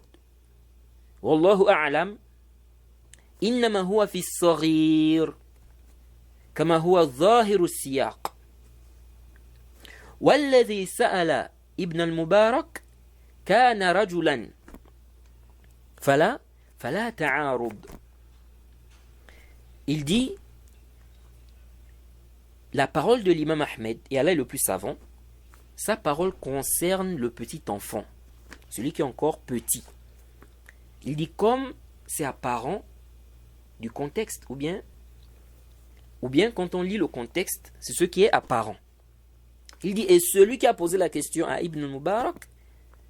وَاللَّهُ أَعْلَمُ إِنَّمَا هُوَ فِي الصَّغِيرِ كما هو الظاهر السياق والذي سأل ابن المبارك كان رجلا فلا تعارض. Il dit la parole de l'imam Ahmed, et Allah est le plus savant, sa parole concerne le petit enfant, celui qui est encore petit. Il dit comme c'est apparent du contexte, ou bien quand on lit le contexte, c'est ce qui est apparent. Il dit, et celui qui a posé la question à Ibn Mubarak,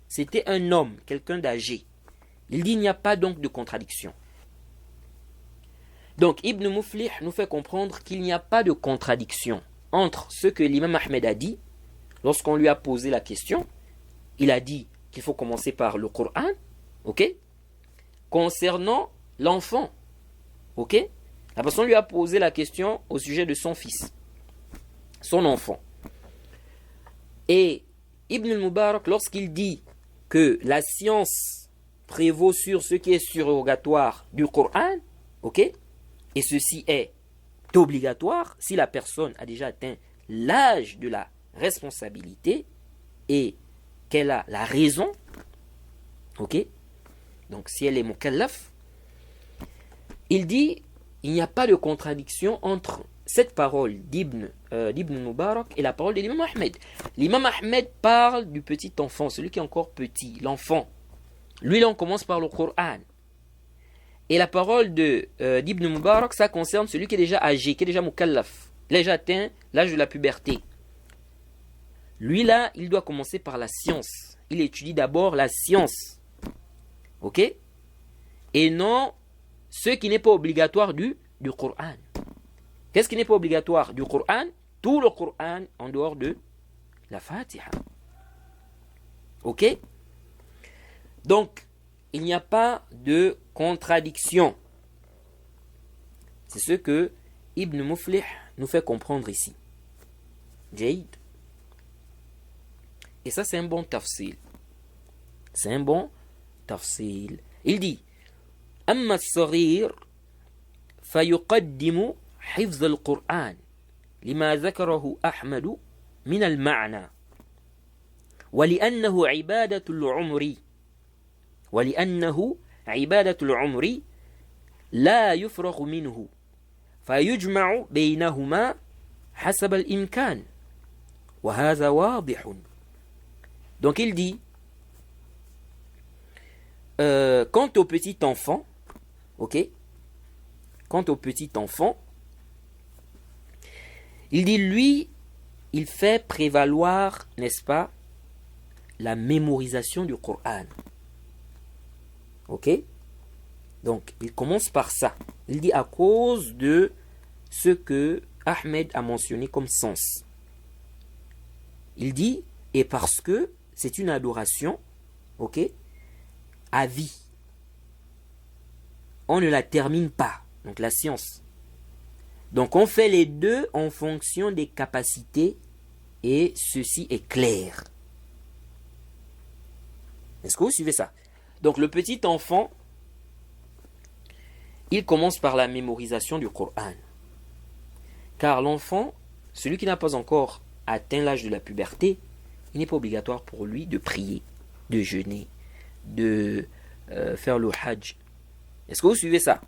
c'était un homme, quelqu'un d'âgé. Il dit, il n'y a pas donc de contradiction. Donc Ibn Muflih nous fait comprendre qu'il n'y a pas de contradiction entre ce que l'imam Ahmed a dit, lorsqu'on lui a posé la question, il a dit qu'il faut commencer par le Coran, ok, concernant l'enfant, ok, La personne lui a posé la question au sujet de son fils, son enfant. Et Ibn al-Mubarak, lorsqu'il dit que la science prévaut sur ce qui est surrogatoire du Coran, ok, et ceci est obligatoire si la personne a déjà atteint l'âge de la responsabilité et qu'elle a la raison, ok, donc si elle est mukallaf, il dit il n'y a pas de contradiction entre cette parole d'Ibn Mubarak et la parole de l'imam Ahmed. L'imam Ahmed parle du petit enfant, celui qui est encore petit, l'enfant. Lui, là, on commence par le Coran. Et la parole d'Ibn Mubarak, ça concerne celui qui est déjà âgé, qui est déjà mukallaf. Il a déjà atteint l'âge de la puberté. Lui, là, il doit commencer par la science. Il étudie d'abord la science. Ok? Et non ce qui n'est pas obligatoire du Coran. Qu'est-ce qui n'est pas obligatoire du Coran? Tout le Coran en dehors de la Fatiha. Ok? Donc, il n'y a pas de contradiction. C'est ce que Ibn Muflih nous fait comprendre ici. Jaïd. Et ça, c'est un bon tafsil. C'est un bon tafsil. Il dit أما الصغير فيقدم حفظ القرآن لما ذكره أحمد من المعنى ولأنه عبادة العمر لا يفرغ منه فيجمع بينهما حسب الإمكان وهذا واضح. Donc il dit quant au petit enfant, ok, quant au petit enfant, il dit lui, il fait prévaloir, n'est-ce pas, la mémorisation du Coran. Ok? Donc, il commence par ça. Il dit à cause de ce que Ahmed a mentionné comme sens. Il dit, et parce que c'est une adoration, ok, à vie. On ne la termine pas. Donc, la science. Donc, on fait les deux en fonction des capacités et ceci est clair. Est-ce que vous suivez ça? Donc, le petit enfant, il commence par la mémorisation du Coran. Car l'enfant, celui qui n'a pas encore atteint l'âge de la puberté, il n'est pas obligatoire pour lui de prier, de jeûner, de faire le hajj. Est-ce que vous suivez ça?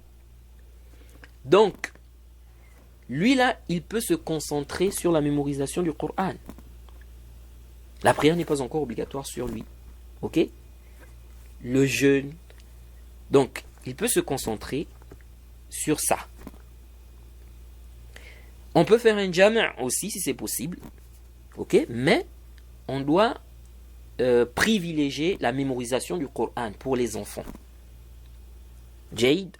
Donc, lui là, il peut se concentrer sur la mémorisation du Coran. La prière n'est pas encore obligatoire sur lui. Ok? Le jeûne. Donc, il peut se concentrer sur ça. On peut faire un jam' aussi si c'est possible. Ok? Mais on doit privilégier la mémorisation du Coran pour les enfants. Jaïd.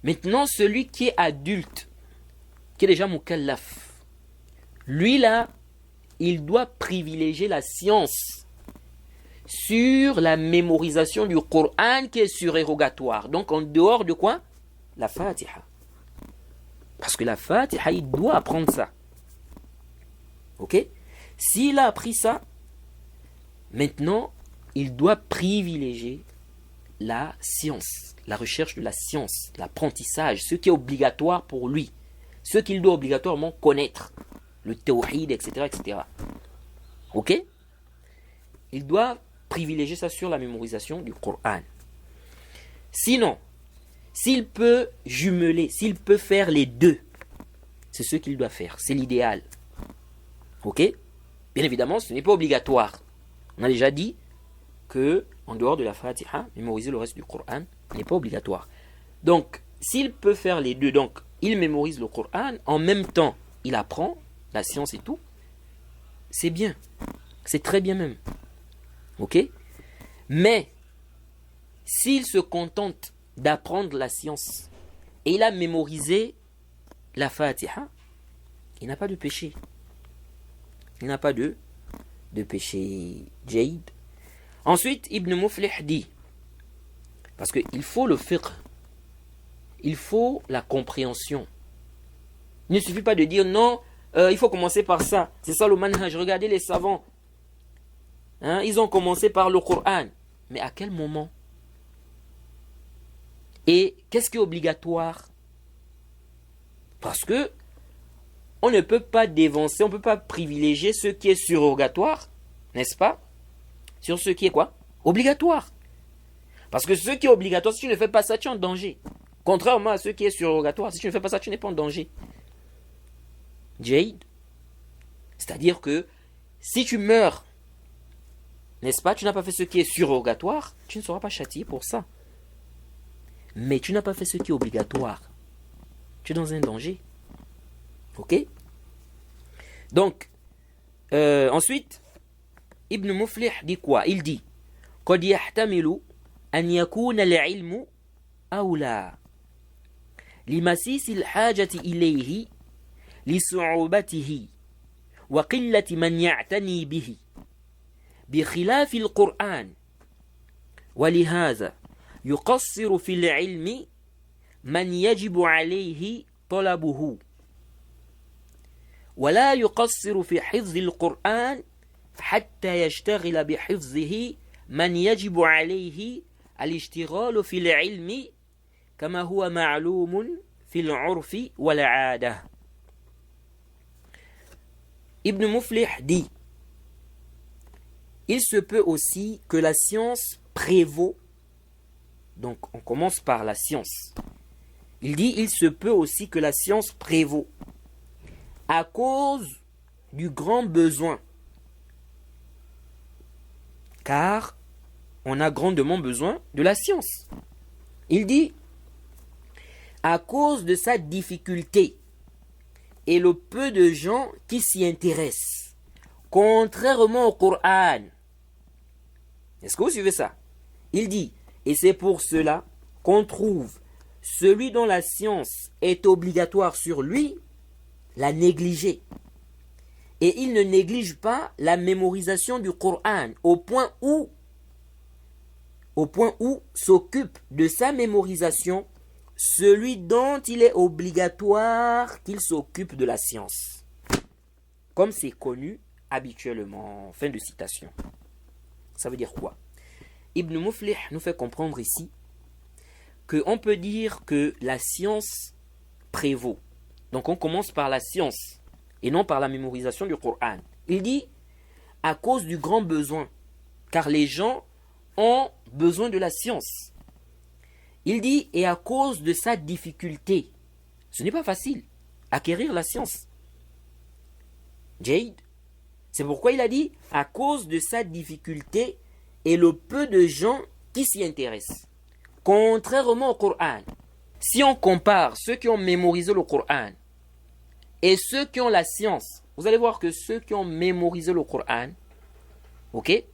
Maintenant, celui qui est adulte, qui est déjà mukallaf, lui là, il doit privilégier la science sur la mémorisation du Coran qui est surérogatoire. Donc en dehors de quoi? La Fatiha. Parce que la Fatiha, il doit apprendre ça. Ok? S'il a appris ça, maintenant, il doit privilégier la science, la recherche de la science, l'apprentissage, ce qui est obligatoire pour lui, ce qu'il doit obligatoirement connaître, le tawhid, etc., etc. Ok? Il doit privilégier ça sur la mémorisation du Coran. Sinon, s'il peut jumeler, s'il peut faire les deux, c'est ce qu'il doit faire, c'est l'idéal. Ok? Bien évidemment, ce n'est pas obligatoire. On a déjà dit que en dehors de la Fatiha, mémoriser le reste du Coran n'est pas obligatoire. Donc, s'il peut faire les deux, donc il mémorise le Coran, en même temps, il apprend la science et tout, c'est bien. C'est très bien même. Ok? Mais, s'il se contente d'apprendre la science et il a mémorisé la Fatiha, il n'a pas de péché. Il n'a pas de péché. Jaïd. Ensuite, Ibn Muflih dit, parce qu'il faut le fiqh, il faut la compréhension. Il ne suffit pas de dire non, il faut commencer par ça. C'est ça le manhaj. Regardez les savants. Hein, ils ont commencé par le Coran. Mais à quel moment? Et qu'est-ce qui est obligatoire? Parce que on ne peut pas dévancer, on ne peut pas privilégier ce qui est surrogatoire, n'est-ce pas? Sur ce qui est quoi? Obligatoire. Parce que ce qui est obligatoire, si tu ne fais pas ça, tu es en danger. Contrairement à ce qui est surrogatoire, si tu ne fais pas ça, tu n'es pas en danger. Jade. C'est-à-dire que si tu meurs, n'est-ce pas, tu n'as pas fait ce qui est surrogatoire, tu ne seras pas châtié pour ça. Mais tu n'as pas fait ce qui est obligatoire. Tu es dans un danger. Ok? Donc, ensuite, Ibn Muflih dit quoi? Il dit قد يحتمل أن يكون العلم أولى لمسيس الحاجة إليه لصعوبته وقلة من يعتني به بخلاف القرآن ولهذا يقصر في العلم من يجب عليه طلبه ولا يقصر في حفظ القرآن حتى يشتغل بحفظه من يجب عليه الاشتغال في العلم كما هو معلوم في العرف والعادة. Ibn Muflih dit: il se peut aussi que la science prévaut. Donc on commence par la science. Il dit: il se peut aussi que la science prévaut à cause du grand besoin. Car on a grandement besoin de la science. Il dit: à cause de sa difficulté et le peu de gens qui s'y intéressent, contrairement au Coran. Est-ce que vous suivez ça? Il dit: et c'est pour cela qu'on trouve celui dont la science est obligatoire sur lui, la négliger. Et il ne néglige pas la mémorisation du Coran au point où s'occupe de sa mémorisation celui dont il est obligatoire qu'il s'occupe de la science. Comme c'est connu habituellement. Fin de citation. Ça veut dire quoi? Ibn Muflih nous fait comprendre ici qu'on peut dire que la science prévaut. Donc on commence par la science et non par la mémorisation du Coran. Il dit à cause du grand besoin, car les gens ont besoin de la science. Il dit et à cause de sa difficulté. Ce n'est pas facile, acquérir la science. Jade, c'est pourquoi il a dit à cause de sa difficulté et le peu de gens qui s'y intéressent. Contrairement au Coran, si on compare ceux qui ont mémorisé le Coran et ceux qui ont la science, vous allez voir que ceux qui ont mémorisé le Coran, ok, et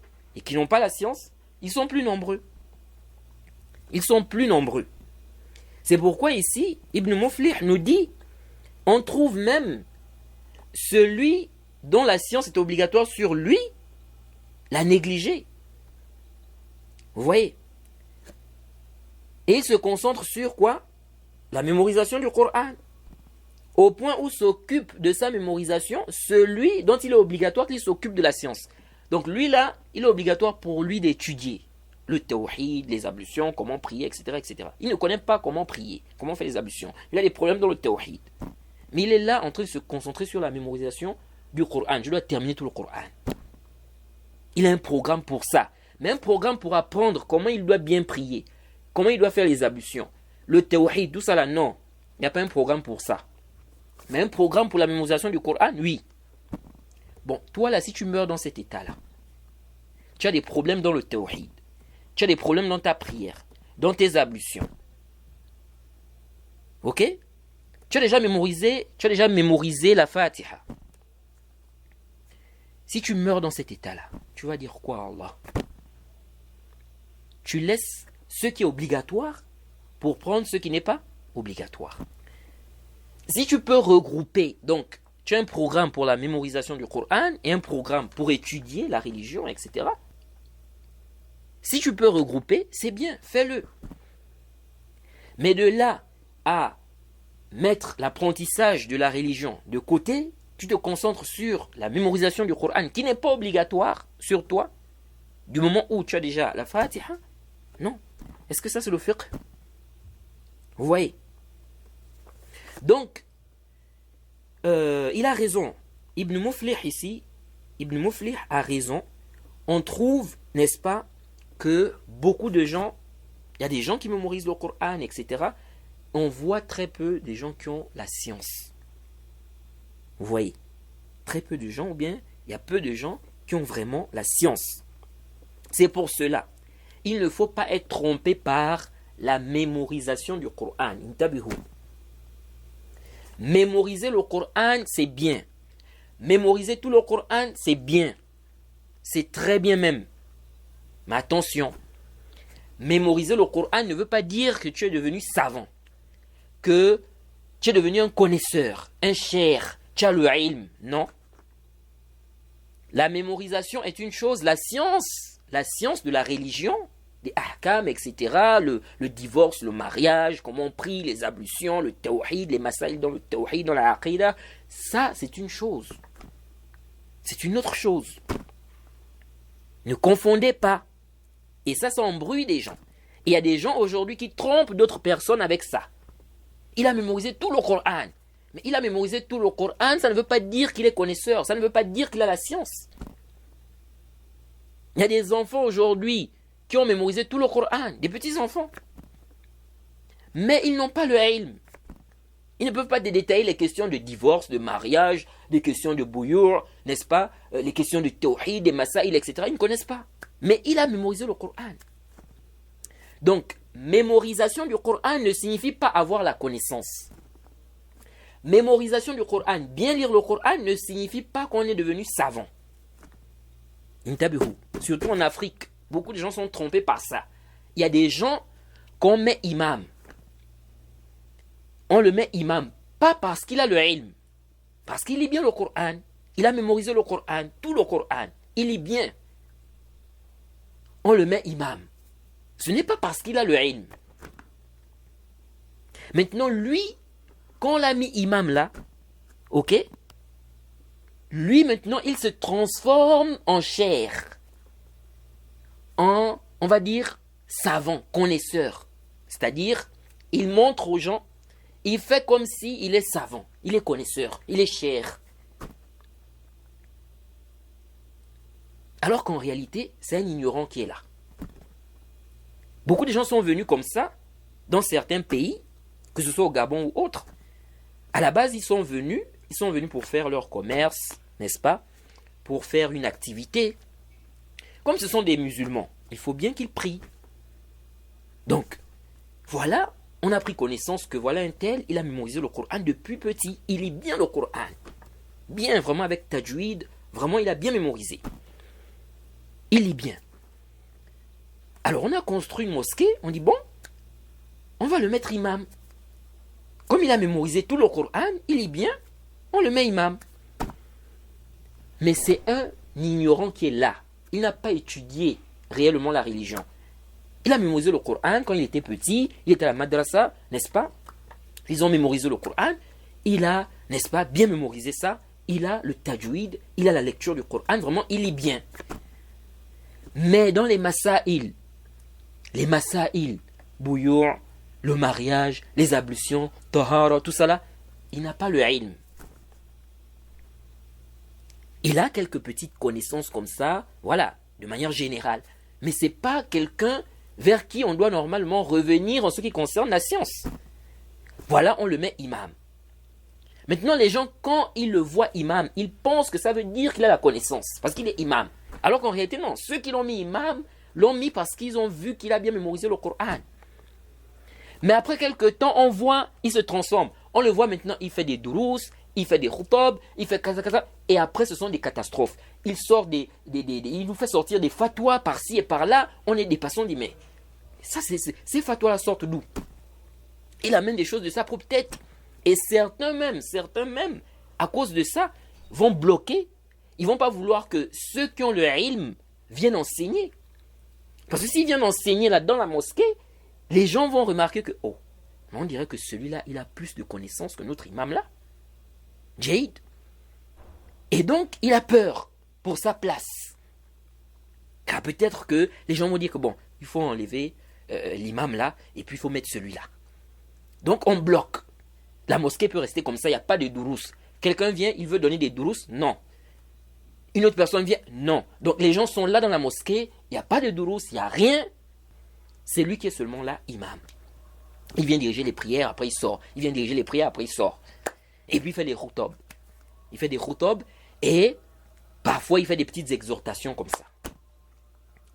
qui n'ont pas la science, ils sont plus nombreux. Ils sont plus nombreux. C'est pourquoi ici, Ibn Muflih nous dit, on trouve même celui dont la science est obligatoire sur lui, la négliger. Vous voyez? Et il se concentre sur quoi? La mémorisation du Coran. Au point où s'occupe de sa mémorisation celui dont il est obligatoire qu'il s'occupe de la science. Donc lui là, il est obligatoire pour lui d'étudier le tawhid, les ablutions, comment prier, etc., etc. Il ne connaît pas comment prier, comment faire les ablutions. Il a des problèmes dans le tawhid. Mais il est là en train de se concentrer sur la mémorisation du Coran. Je dois terminer tout le Coran. Il a un programme pour ça. Mais un programme pour apprendre comment il doit bien prier, comment il doit faire les ablutions. Le tawhid, tout ça là, non. Il n'y a pas un programme pour ça. Mais un programme pour la mémorisation du Coran, oui. Bon, toi là, si tu meurs dans cet état-là, tu as des problèmes dans le tawhid. Tu as des problèmes dans ta prière, dans tes ablutions. Ok? Tu as déjà mémorisé la Fatiha. Si tu meurs dans cet état-là, tu vas dire quoi à Allah? Tu laisses ce qui est obligatoire pour prendre ce qui n'est pas obligatoire. Si tu peux regrouper, donc, tu as un programme pour la mémorisation du Coran et un programme pour étudier la religion, etc. Si tu peux regrouper, c'est bien, fais-le. Mais de là à mettre l'apprentissage de la religion de côté, tu te concentres sur la mémorisation du Coran, qui n'est pas obligatoire sur toi, du moment où tu as déjà la Fatiha. Non. Est-ce que ça, c'est le fiqh? Vous voyez? Donc, il a raison. Ibn Muflih ici, Ibn Muflih a raison. On trouve, n'est-ce pas, que beaucoup de gens, il y a des gens qui mémorisent le Coran, etc. On voit très peu des gens qui ont la science. Vous voyez? Très peu de gens, ou bien il y a peu de gens qui ont vraiment la science. C'est pour cela, il ne faut pas être trompé par la mémorisation du Coran. Mémoriser le Coran, c'est bien. Mémoriser tout le Coran, c'est bien. C'est très bien même. Mais attention, mémoriser le Coran ne veut pas dire que tu es devenu savant, que tu es devenu un connaisseur, un cher, tu as le ilm. Non. La mémorisation est une chose, la science de la religion, des ahkam, etc., le divorce, le mariage, comment on prie, les ablutions, le tawhid, les masail dans le tawhid, dans la aqidah, ça c'est une chose. C'est une autre chose. Ne confondez pas. Et ça embrouille des gens. Et il y a des gens aujourd'hui qui trompent d'autres personnes avec ça. Il a mémorisé tout le Coran. Mais il a mémorisé tout le Coran, ça ne veut pas dire qu'il est connaisseur, ça ne veut pas dire qu'il a la science. Il y a des enfants aujourd'hui qui ont mémorisé tout le Coran, des petits enfants. Mais ils n'ont pas le ilm. Ils ne peuvent pas détailler les questions de divorce, de mariage, des questions de bouyour, n'est-ce pas, les questions de tawhid, des masaïl, etc. Ils ne connaissent pas. Mais il a mémorisé le Coran. Donc, mémorisation du Coran ne signifie pas avoir la connaissance. Mémorisation du Coran, bien lire le Coran ne signifie pas qu'on est devenu savant. Surtout en Afrique, beaucoup de gens sont trompés par ça. Il y a des gens qu'on met imam. On le met imam, pas parce qu'il a le ilm, parce qu'il lit bien le Coran. Il a mémorisé le Coran, tout le Coran. Il lit bien. On le met imam. Ce n'est pas parce qu'il a le ilm. Maintenant, lui, quand on l'a mis imam là, ok, lui maintenant, il se transforme en chair, en, on va dire, savant, connaisseur. C'est-à-dire, il montre aux gens, il fait comme s'il est savant, il est connaisseur, il est chair. Alors qu'en réalité, c'est un ignorant qui est là. Beaucoup de gens sont venus comme ça, dans certains pays, que ce soit au Gabon ou autre. À la base, ils sont venus pour faire leur commerce, n'est-ce pas? Pour faire une activité. Comme ce sont des musulmans, il faut bien qu'ils prient. Donc, voilà, on a pris connaissance que voilà un tel, il a mémorisé le Coran depuis petit. Il lit bien le Coran. Bien, vraiment avec tajwid, vraiment il a bien mémorisé. Il lit bien. Alors on a construit une mosquée, on dit bon, on va le mettre imam. Comme il a mémorisé tout le Coran, il lit bien, on le met imam. Mais c'est un ignorant qui est là. Il n'a pas étudié réellement la religion. Il a mémorisé le Coran quand il était petit, il était à la madrasa, n'est-ce pas? Ils ont mémorisé le Coran, il a, n'est-ce pas, bien mémorisé ça, il a le tajwid, il a la lecture du Coran, vraiment il lit bien. Mais dans les masaïl, bouyour, le mariage, les ablutions, tahara, tout ça là, il n'a pas le ilm. Il a quelques petites connaissances comme ça, voilà, de manière générale. Mais ce n'est pas quelqu'un vers qui on doit normalement revenir en ce qui concerne la science. Voilà, on le met imam. Maintenant, les gens, quand ils le voient imam, ils pensent que ça veut dire qu'il a la connaissance, parce qu'il est imam. Alors qu'en réalité, non. Ceux qui l'ont mis imam, l'ont mis parce qu'ils ont vu qu'il a bien mémorisé le Coran. Mais après quelques temps, on voit, il se transforme. On le voit maintenant, il fait des durous, il fait des khutab, il fait kaza. Et après, ce sont des catastrophes. Il sort il nous fait sortir des fatwas par-ci et par-là. On est des passants, on dit, mais ça, ces fatwas-là sortent d'où? Il amène des choses de sa propre tête. Et certains même, à cause de ça, vont bloquer. Ils ne vont pas vouloir que ceux qui ont le ilm viennent enseigner. Parce que s'ils viennent enseigner là dans la mosquée, les gens vont remarquer que, oh, Mais on dirait que celui-là, il a plus de connaissances que notre imam là. Jaïd. Et donc, il a peur pour sa place. Car peut-être que les gens vont dire que bon, il faut enlever l'imam là, et puis il faut mettre celui-là. Donc on bloque. La mosquée peut rester comme ça, il n'y a pas de dourous. Quelqu'un vient, il veut donner des dourous? Non. Une autre personne vient? Non. Donc les gens sont là dans la mosquée, il n'y a pas de dourous, il n'y a rien. C'est lui qui est seulement là, imam. Il vient diriger les prières, après il sort. Il vient diriger les prières, après il sort. Et puis il fait des khoutob. Il fait des khoutob et parfois il fait des petites exhortations comme ça.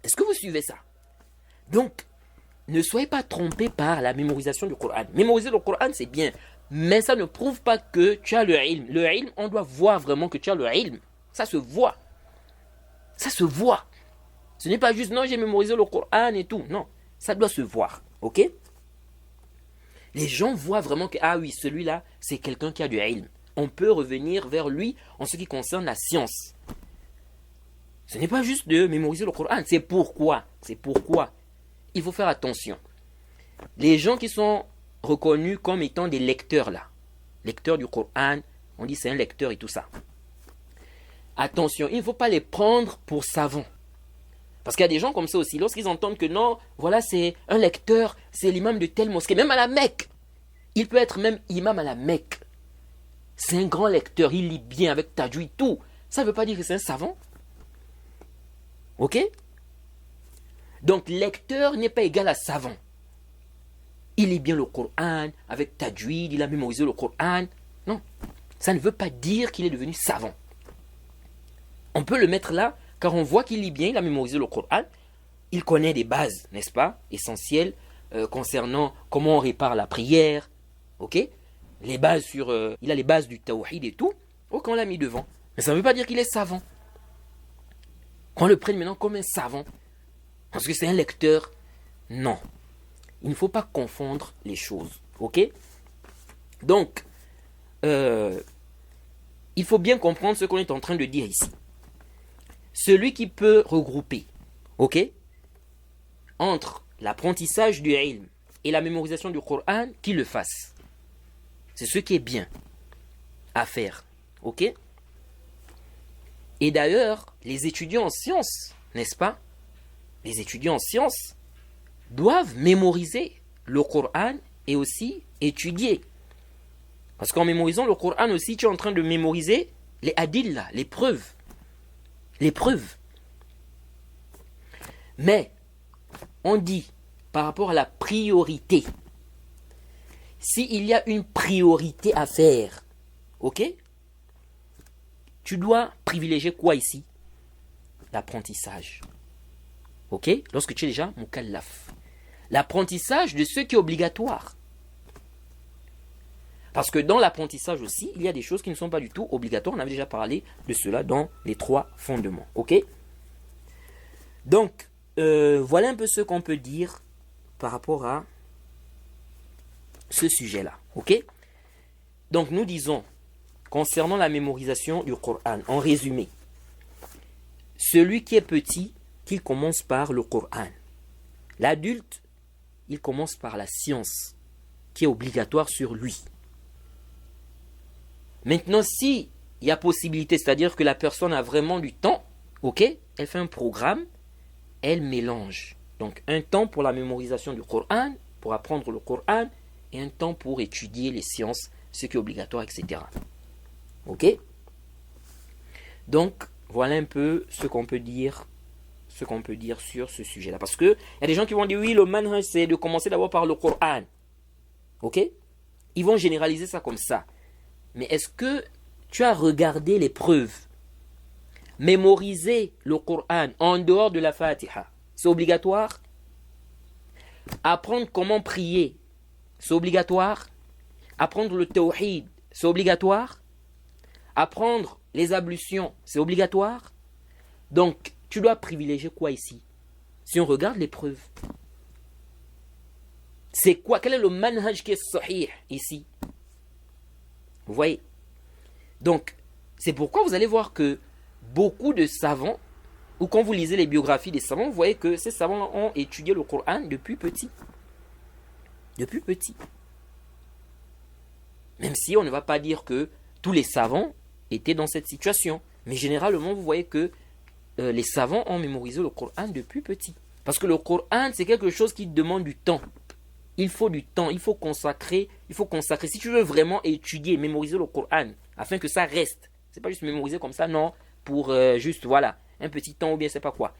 Est-ce que vous suivez ça? Donc, ne soyez pas trompés par la mémorisation du Coran. Mémoriser le Coran, c'est bien. Mais ça ne prouve pas que tu as le ilm. Le ilm, on doit voir vraiment que tu as le ilm. Ça se voit. Ça se voit. Ce n'est pas juste, non, j'ai mémorisé le Coran et tout. Non, ça doit se voir. Ok? Les gens voient vraiment que, ah oui, celui-là, c'est quelqu'un qui a du ilm. On peut revenir vers lui en ce qui concerne la science. Ce n'est pas juste de mémoriser le Coran. C'est pourquoi il faut faire attention. Les gens qui sont reconnus comme étant des lecteurs là, lecteurs du Coran, on dit c'est un lecteur et tout ça. Attention, il ne faut pas les prendre pour savants. Parce qu'il y a des gens comme ça aussi, lorsqu'ils entendent que non, voilà c'est un lecteur, c'est l'imam de telle mosquée, même à la Mecque. Il peut être même imam à la Mecque. C'est un grand lecteur, il lit bien avec tajwid, tout. Ça ne veut pas dire que c'est un savant. Ok? Donc, lecteur n'est pas égal à savant. Il lit bien le Coran, avec tajwid, il a mémorisé le Coran. Non, ça ne veut pas dire qu'il est devenu savant. On peut le mettre là, car on voit qu'il lit bien, il a mémorisé le Coran. Il connaît des bases, n'est-ce pas, essentielles, concernant comment on répare la prière. Ok? Les bases il a les bases du tawhid et tout. Ok, on l'a mis devant. Mais ça ne veut pas dire qu'il est savant. Qu'on le prenne maintenant comme un savant. Parce que c'est un lecteur. Non. Il ne faut pas confondre les choses. Ok? Donc, il faut bien comprendre ce qu'on est en train de dire ici. Celui qui peut regrouper, ok, entre l'apprentissage du ilm et la mémorisation du Coran, qu'il le fasse. C'est ce qui est bien à faire. Ok? Et d'ailleurs, les étudiants en sciences, n'est-ce pas? Les étudiants en sciences doivent mémoriser le Coran et aussi étudier. Parce qu'en mémorisant le Coran aussi, tu es en train de mémoriser les adillas, les preuves. Les preuves. Mais, on dit, par rapport à la priorité, s'il y a une priorité à faire, ok? Tu dois privilégier quoi ici? L'apprentissage. Ok? Lorsque tu es déjà mukallaf. L'apprentissage de ce qui est obligatoire. Parce que dans l'apprentissage aussi, il y a des choses qui ne sont pas du tout obligatoires. On avait déjà parlé de cela dans les 3 fondements. Ok? Donc, voilà un peu ce qu'on peut dire par rapport à ce sujet-là. Ok? Donc, nous disons, concernant la mémorisation du Coran, en résumé, celui qui est petit, qu'il commence par le Coran. L'adulte, il commence par la science, qui est obligatoire sur lui. Maintenant, si il y a possibilité, c'est-à-dire que la personne a vraiment du temps, ok, elle fait un programme, elle mélange. Donc, un temps pour la mémorisation du Coran, pour apprendre le Coran, et un temps pour étudier les sciences, ce qui est obligatoire, etc. Ok? Donc, voilà un peu ce qu'on peut dire sur ce sujet-là. Parce que il y a des gens qui vont dire, oui, le manhaj, c'est de commencer d'abord par le Coran. Ok? Ils vont généraliser ça comme ça. Mais est-ce que tu as regardé les preuves? Mémoriser le Coran en dehors de la Fatiha, c'est obligatoire? Apprendre comment prier, c'est obligatoire? Apprendre le tawhid, c'est obligatoire? Apprendre les ablutions, c'est obligatoire? Donc, tu dois privilégier quoi ici? Si on regarde les preuves, c'est quoi? Quel est le manhaj qui est sahih ici? Vous voyez? Donc, c'est pourquoi vous allez voir que beaucoup de savants, ou quand vous lisez les biographies des savants, vous voyez que ces savants ont étudié le Coran depuis petit. Depuis petit. Même si on ne va pas dire que tous les savants étaient dans cette situation. Mais généralement, vous voyez que les savants ont mémorisé le Coran depuis petit. Parce que le Coran, c'est quelque chose qui demande du temps. Il faut du temps, il faut consacrer. Si tu veux vraiment étudier, mémoriser le Coran, afin que ça reste. C'est pas juste mémoriser comme ça, non, pour juste, voilà, un petit temps ou bien c'est pas quoi.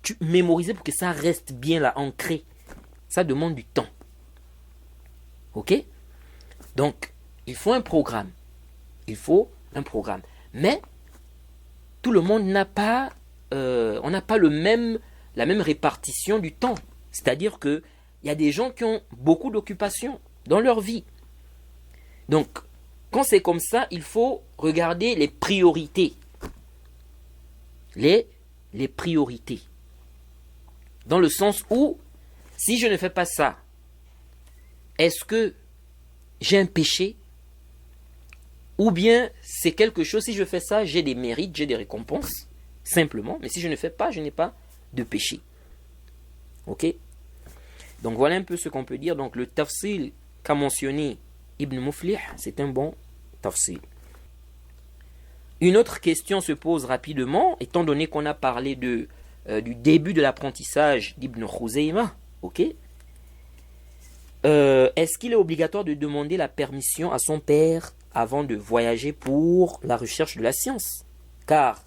Tu mémoriser pour que ça reste bien là, ancré. Ça demande du temps. Ok? Donc, il faut un programme. Mais, tout le monde n'a pas, on n'a pas la même répartition du temps. C'est-à-dire que il y a des gens qui ont beaucoup d'occupations dans leur vie. Donc, quand c'est comme ça, il faut regarder les priorités. Les priorités. Dans le sens où, si je ne fais pas ça, est-ce que j'ai un péché? Ou bien c'est quelque chose, si je fais ça, j'ai des mérites, j'ai des récompenses, simplement. Mais si je ne fais pas, je n'ai pas de péché. Ok? Donc voilà un peu ce qu'on peut dire. Donc le tafsil qu'a mentionné Ibn Muflih, c'est un bon tafsil. Une autre question se pose rapidement, étant donné qu'on a parlé du début de l'apprentissage d'Ibn Khuzayma. Ok? Est-ce qu'il est obligatoire de demander la permission à son père avant de voyager pour la recherche de la science? Car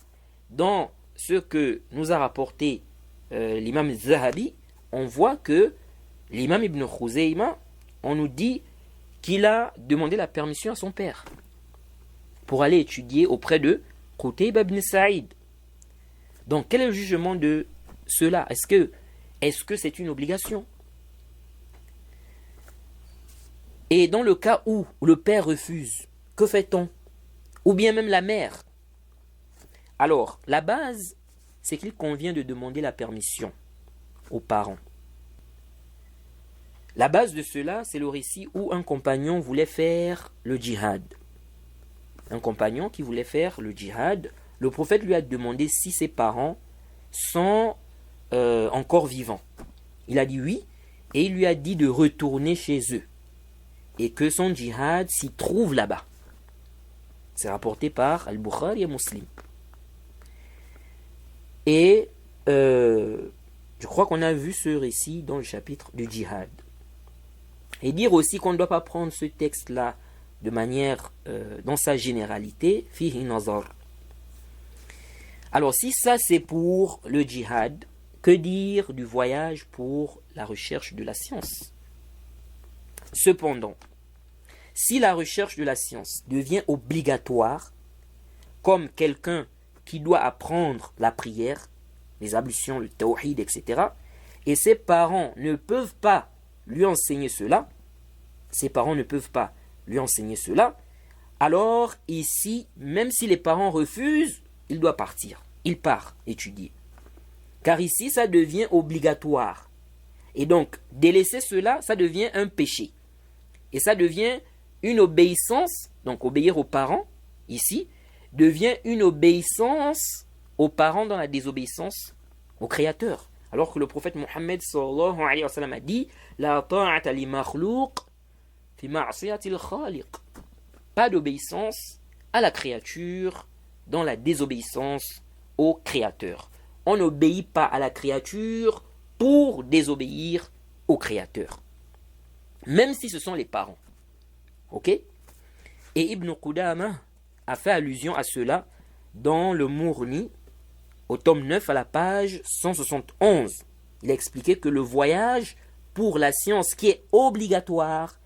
dans ce que nous a rapporté l'imam Zahabi, on voit que l'imam Ibn Khuzayma, on nous dit qu'il a demandé la permission à son père pour aller étudier auprès de Qutayba ibn Sa'id. Donc quel est le jugement de cela? Est-ce que c'est une obligation? Et dans le cas où le père refuse, que fait-on? Ou bien même la mère? Alors, la base, c'est qu'il convient de demander la permission aux parents. La base de cela, c'est le récit où un compagnon voulait faire le djihad. Un compagnon qui voulait faire le djihad, le prophète lui a demandé si ses parents sont encore vivants. Il a dit oui, et il lui a dit de retourner chez eux. Et que son djihad s'y trouve là-bas. C'est rapporté par Al-Bukhari et Muslim. Et je crois qu'on a vu ce récit dans le chapitre du djihad. Et dire aussi qu'on ne doit pas prendre ce texte-là de manière, dans sa généralité, fihi nazar. Alors si ça c'est pour le djihad, que dire du voyage pour la recherche de la science? Cependant, si la recherche de la science devient obligatoire, comme quelqu'un qui doit apprendre la prière, les ablutions, le tawhid, etc., et ses parents ne peuvent pas lui enseigner cela, alors ici, même si les parents refusent, il doit partir. Il part étudier. Car ici, ça devient obligatoire. Et donc, délaisser cela, ça devient un péché. Et ça devient une obéissance, donc obéir aux parents, ici, devient une obéissance aux parents dans la désobéissance au Créateur. Alors que le prophète Mohammed sallallahu alayhi wa sallam a dit La ta'ata li makhlouq fi ma'siyatil khaliq. Pas d'obéissance à la créature dans la désobéissance au Créateur. On n'obéit pas à la créature pour désobéir au Créateur. Même si ce sont les parents. Ok? Et Ibn Qudama a fait allusion à cela dans le Mourni, au tome 9 à la page 171. Il a expliqué que le voyage pour la science qui est obligatoire,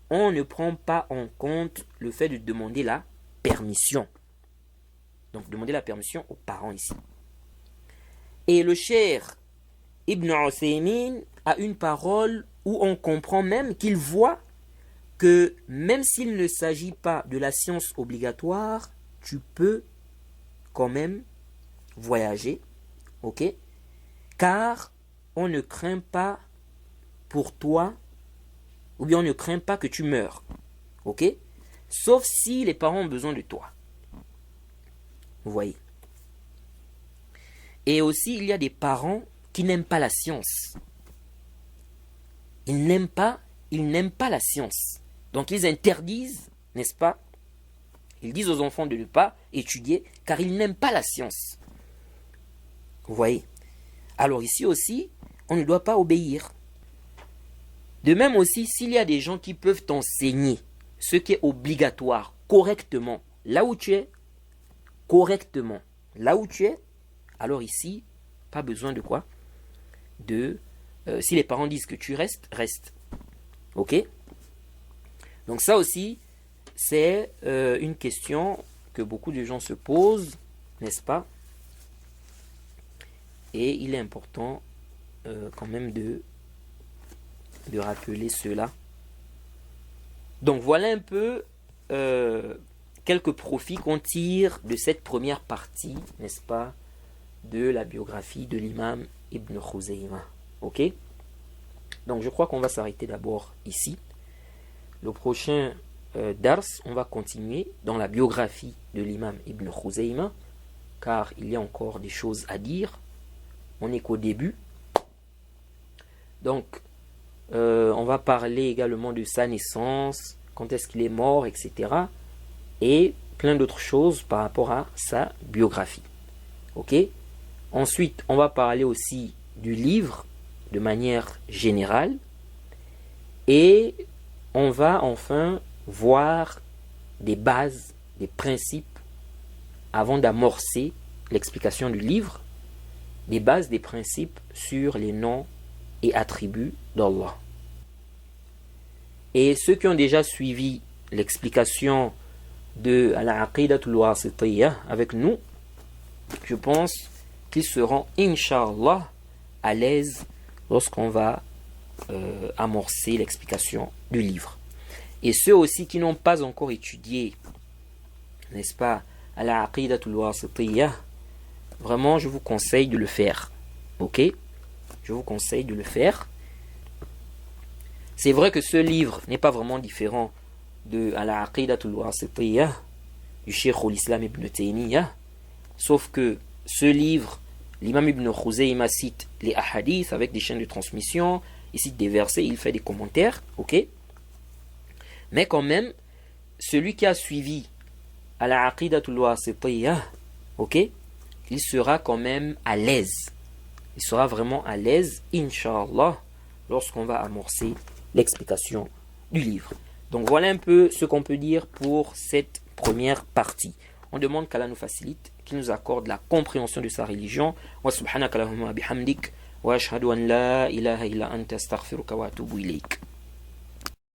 on ne prend pas en compte le fait de demander la permission. Donc demander la permission aux parents ici. Et le cheikh Ibn Uthaymin a une parole où on comprend même qu'il voit que même s'il ne s'agit pas de la science obligatoire, tu peux quand même voyager, ok? Car on ne craint pas pour toi, ou bien on ne craint pas que tu meurs, ok? Sauf si les parents ont besoin de toi. Vous voyez? Et aussi, il y a des parents qui n'aiment pas la science. Ils n'aiment pas la science. Donc ils interdisent, n'est-ce pas? Ils disent aux enfants de ne pas étudier car ils n'aiment pas la science. Vous voyez? Alors ici aussi, on ne doit pas obéir. De même aussi, s'il y a des gens qui peuvent t'enseigner ce qui est obligatoire correctement, là où tu es, alors ici, pas besoin de quoi? Si les parents disent que tu restes, reste. Ok? Donc ça aussi, c'est une question que beaucoup de gens se posent, n'est-ce pas? Et il est important quand même de rappeler cela. Donc voilà un peu quelques profits qu'on tire de cette première partie, n'est-ce pas, de la biographie de l'imam Ibn Khuzaymah. Ok? Donc je crois qu'on va s'arrêter d'abord ici. Le prochain dars, on va continuer dans la biographie de l'imam Ibn Khuzaymah, car il y a encore des choses à dire. On n'est qu'au début. Donc, on va parler également de sa naissance, quand est-ce qu'il est mort, etc. Et plein d'autres choses par rapport à sa biographie. Ok? Ensuite, on va parler aussi du livre de manière générale. Et on va enfin voir des bases, des principes, avant d'amorcer l'explication du livre, des bases, des principes sur les noms et attributs d'Allah. Et ceux qui ont déjà suivi l'explication de Al-Aqidatul Wasitiyya avec nous, je pense qu'ils seront, Inch'Allah, à l'aise lorsqu'on va amorcer l'explication du livre. Et ceux aussi qui n'ont pas encore étudié, n'est-ce pas, Al-Aqidatul Wasitiyya, vraiment, je vous conseille de le faire. Ok? Je vous conseille de le faire. C'est vrai que ce livre n'est pas vraiment différent de Al-Aqidatul Wasitiyya du Cheikh al-Islam Ibn Taymiyyah, sauf que ce livre, l'imam Ibn Khuzaymah cite les hadiths avec des chaînes de transmission, il cite des versets, il fait des commentaires, ok? Mais quand même, celui qui a suivi Al-Aqidatul Wasitiyya, ok? Il sera quand même à l'aise. Il sera vraiment à l'aise, Inch'Allah, lorsqu'on va amorcer l'explication du livre. Donc voilà un peu ce qu'on peut dire pour cette première partie. On demande qu'Allah nous facilite, qu'il nous accorde la compréhension de sa religion. Wa subhanaka Allahumma bihamdik wa ashhadu an la ilaha illa anta astaghfiruka wa atubu ilayk.